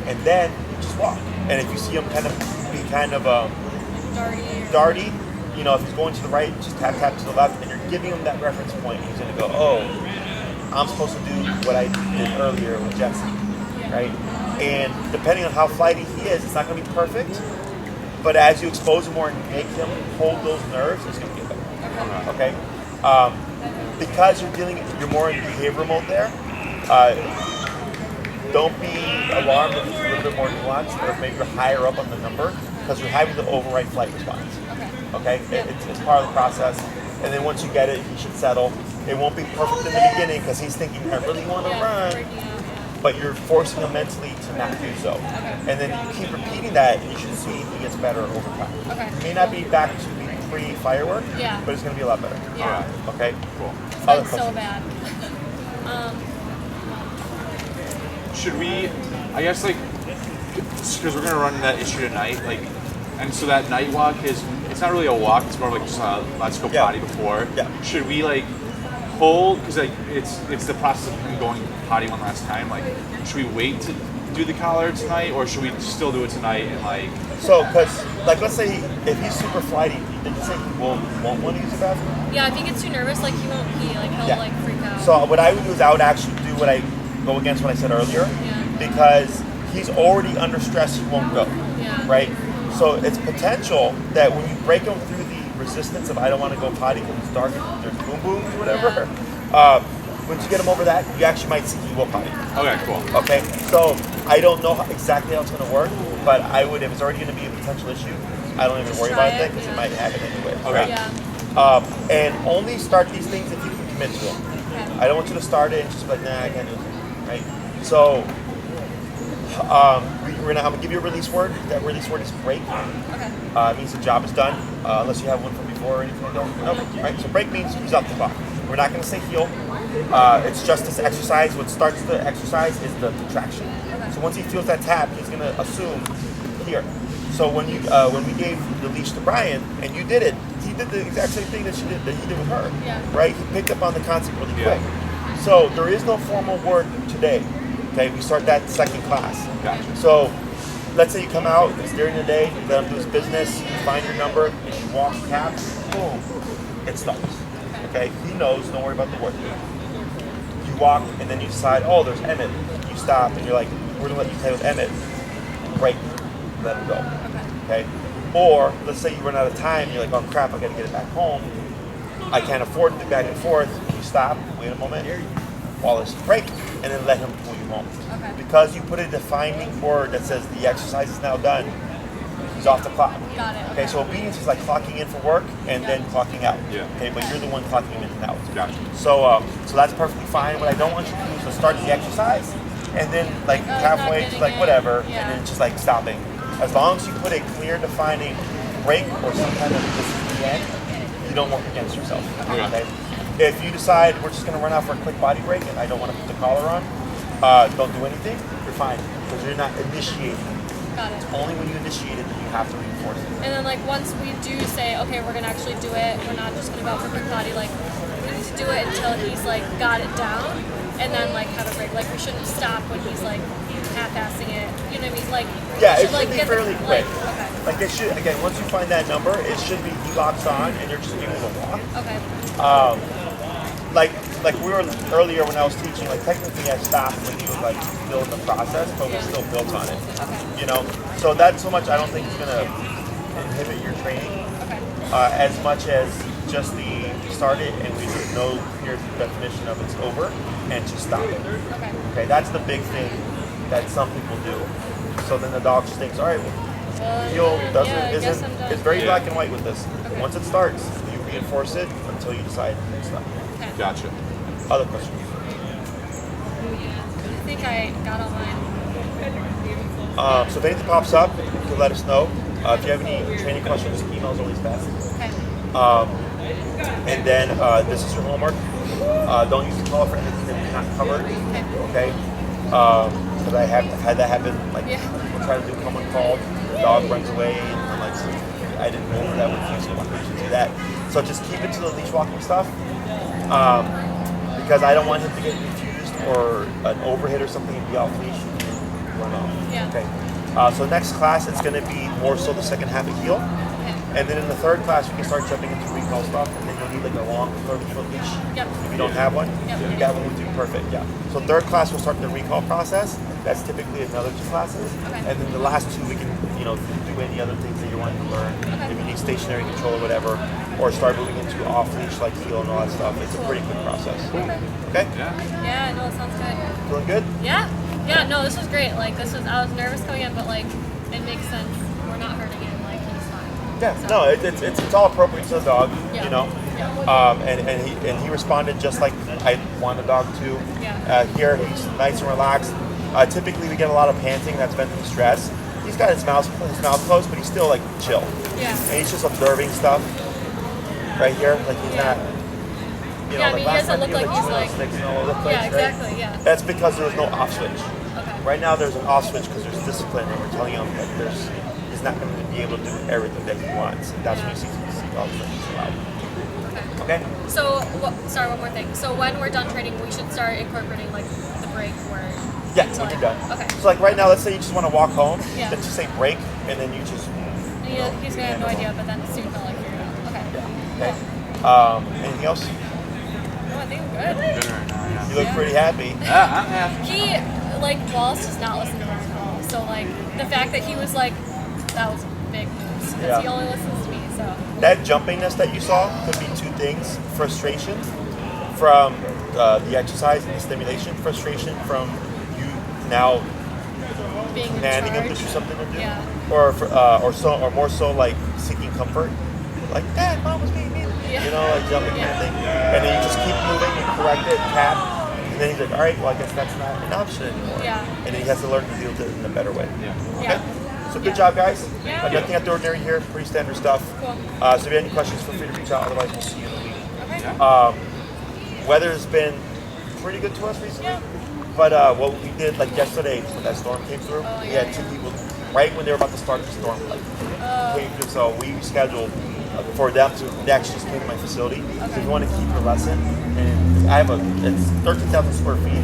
And then you just walk. And if you see him kind of darty, if he's going to the right, just tap, tap to the left, and you're giving him that reference point. He's going to go, oh, I'm supposed to do what I did earlier with Jesse, right? And depending on how flighty he is, it's not going to be perfect, but as you expose him more and make him hold those nerves, it's going to get better, okay? Because you're more in behavior mode there, don't be alarmed if it's a little bit more nuanced, or if maybe you're higher up on the number, because you're having to override flight response. Okay? It's part of the process. And then once you get it, he should settle. It won't be perfect in the beginning because he's thinking, I really want to run. But you're forcing him mentally to not do so. And then you keep repeating that, and you should see he gets better over time. It may not be back to being pre-firework, but it's going to be a lot better. Okay? Cool. It's so bad. Should we, I guess, like, because we're going to run that issue tonight, like, And so that night walk it's not really a walk, it's more like just a let's go potty before. Yeah. Should we like hold, because like it's the process of him going potty one last time, like should we wait to do the collar tonight or should we still do it tonight and like So, because, like, let's say if he's super flighty, did you say he won't want to use the bathroom? Yeah, if he gets too nervous, like he won't pee, like he'll Yeah. like freak out. So what I would do is I would actually do what I go against what I said earlier, Yeah. because he's already under stress, he won't go, Yeah. right? So it's potential that when you break him through the resistance of I don't want to go potty because it's dark and there's boom booms or whatever, once you get him over that, you actually might see he will potty. okay, cool. Okay, so I don't know exactly how it's going to work, but I would, if it's already going to be a potential issue, I don't even Just worry try about it it, because yeah. it might happen anyway. Okay. Right? Yeah. And only start these things if you can commit to them. Okay. I don't want you to start it and just be like, nah, I can't do it. Right? So, I'm gonna give you a release word. That release word is break. Okay. It means the job is done, unless you have one from before or anything like that. Nope. Right? So break means he's off the clock. We're not gonna say heal. It's just this exercise. What starts the exercise is the contraction. So once he feels that tap, he's gonna assume here. So when we gave the leash to Brian and you did it, he did the exact same thing that he did with her. Yeah. Right? He picked up on the concept really Yeah. quick. So there is no formal word today. Okay, we start that second class. Gotcha. So let's say you come out, it's during the day, you let him do his business, you find your number, and you walk tap, boom, it stops. Okay, he knows, don't worry about the word. You walk and then you decide, oh, there's Emmett. You stop and you're like, we're gonna let you play with Emmett. Break, let him go. Okay. Or let's say you run out of time, you're like, oh crap, I gotta get it back home. I can't afford to be back and forth. You stop, wait a moment, Wallace, break, and then let him pull you home. Okay. Because you put a defining word that says the exercise is now done, he's off the clock. Got it. Okay, so obedience is like clocking in for work and then clocking out. Yeah. Okay, but you're the one clocking in and out. Gotcha. So that's perfectly fine. What I don't want you to do is to start the exercise and then like Oh, he's halfway not just getting like it. whatever, Yeah. and then just like stopping. As long as you put a clear defining break or some kind of this is the end, you don't work against yourself. Okay. If you decide we're just going to run out for a quick body break and I don't want to put the collar on, don't do anything, you're fine because you're not initiating. Got it. Only when you initiate it that you have to reinforce it. And then like once we do say, okay, we're gonna actually do it, we're not just gonna go out for quick potty, like we need to do it until he's like got it down and then like have a break. Like we shouldn't stop when he's like half-assing it. You know what I mean? Like Yeah, we it should be get fairly quick. okay. Like it should, again, once you find that number, it should be he locks on and you're just able to walk. Okay. Like we were earlier when I was teaching, like technically I stopped when he was like still in the process, but we still built on it. Okay. You know, so that so much I don't think is gonna inhibit your training Okay. as much as just the start it and we just know clear definition of it's over and just stop it. Okay. Okay, that's the big thing that some people do. So then the dog just thinks, all right, heel doesn't yeah, I guess isn't I'm done. it's very Yeah. black and white with this. Okay. Once it starts, you reinforce it until you decide to stop. Okay. Gotcha. Other questions? I think I got all mine. So if anything pops up, you can let us know. If you have any training questions, email is always best. Okay. And then this is your homework. Don't use the collar for anything that's not covered. Okay? Because I've had that happen. Like we're trying to do come uncalled, the dog runs away, and I'm like, I didn't go over that with you, so I'm not going to do that. So just keep it to the leash walking stuff. Because I don't want him to get confused or an overhit or something and be off leash and run off. Yeah. Okay. So next class, it's going to be more so the second half of heel. Okay. And then in the third class, we can start jumping into recall stuff, and then you'll need like a long 30-foot leash. Yep. If you don't have one, Yep. you got one with you, perfect, yeah. So third class, we'll start the recall process. That's typically another 2 classes. Okay. And then the last 2, we can, do any other things that you're wanting to learn. Okay. If you need stationary control or whatever, or start moving into off-leash like heel and all that stuff. It's a pretty quick process. Okay. Okay? Yeah. Yeah, no, it sounds good. Feeling good? Yeah. Yeah, no, this was great. Like I was nervous coming in, but like it makes sense. We're not hurting him, like he's fine. Yeah, So- no, it's all appropriate to the dog, Yeah. you know. Yeah. And he responded just like I want a dog to. Yeah. Here he's nice and relaxed. Typically we get a lot of panting that's venting stress. He's got his mouth closed, but he's still like chill. Yeah. And he's just observing stuff right here, like he's Yeah. not. Yeah, I mean, he last doesn't time look like he's chewing on like- sticks and all over the place, Yeah, right? exactly. Yeah. That's because there was no off switch. Okay. Right now there's an off switch because there's discipline, and we're telling him that he's he's not going to be able to do everything that he wants. And that's when you see dogs that he's allowed. Okay. So, sorry, one more thing. So when we're done training, we should start incorporating like the break word. Yeah, when you're done. Okay. So like right now, let's say you just want to walk home, Yeah. then just say break, and then you just. He's gonna have no idea, but then soon he'll like figure it out. Okay. Okay. Anything else? No, I think I'm good. Good right now, yeah. You look pretty happy. Yeah, I'm happy. He, like, Wallace does not listen to Ryan at all. So, like, the fact that he was like, that was big news. Because Yeah. he only listens to me, so. That jumpiness that you saw could be two things: frustration from the exercise and the stimulation, frustration from you now Being in commanding him to charge. do something to do, Yeah. or more so like seeking comfort, like Dad, Mom was being mean, Yeah. you know, like jumping kind of thing, and then you just keep moving, you correct it, tap, and then he's like, all right, well I guess that's not an option anymore, Yeah. and then he has to learn to deal with it in a better way. Yeah. Yeah. So good job, guys. Yeah. Nothing out the ordinary here, pretty standard stuff. Cool. So if you have any questions, feel free to reach out. Otherwise, we'll see you in a week. Okay. Weather's been pretty good to us recently. Yeah. But what we did, like yesterday, when that storm came through, Oh, we yeah, had two people right when they were about to start the storm. Like, came through, so we scheduled for them to. They actually just came to my facility. So if you want to keep your lesson, and I have it's 13,000 square feet,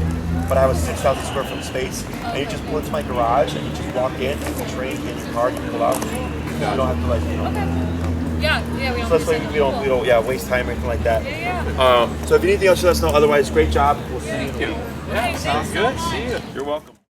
but I have a 6,000 square foot space, and you just pull into my garage and you just walk in, you can train, get in your car, you pull out. You don't have to like, Yeah, we don't So that's why send we don't people. waste time or anything like that. Yeah. So if you need anything else, let us know. Otherwise, great job. We'll see you in a week. Yeah, sounds good. See you. You're welcome.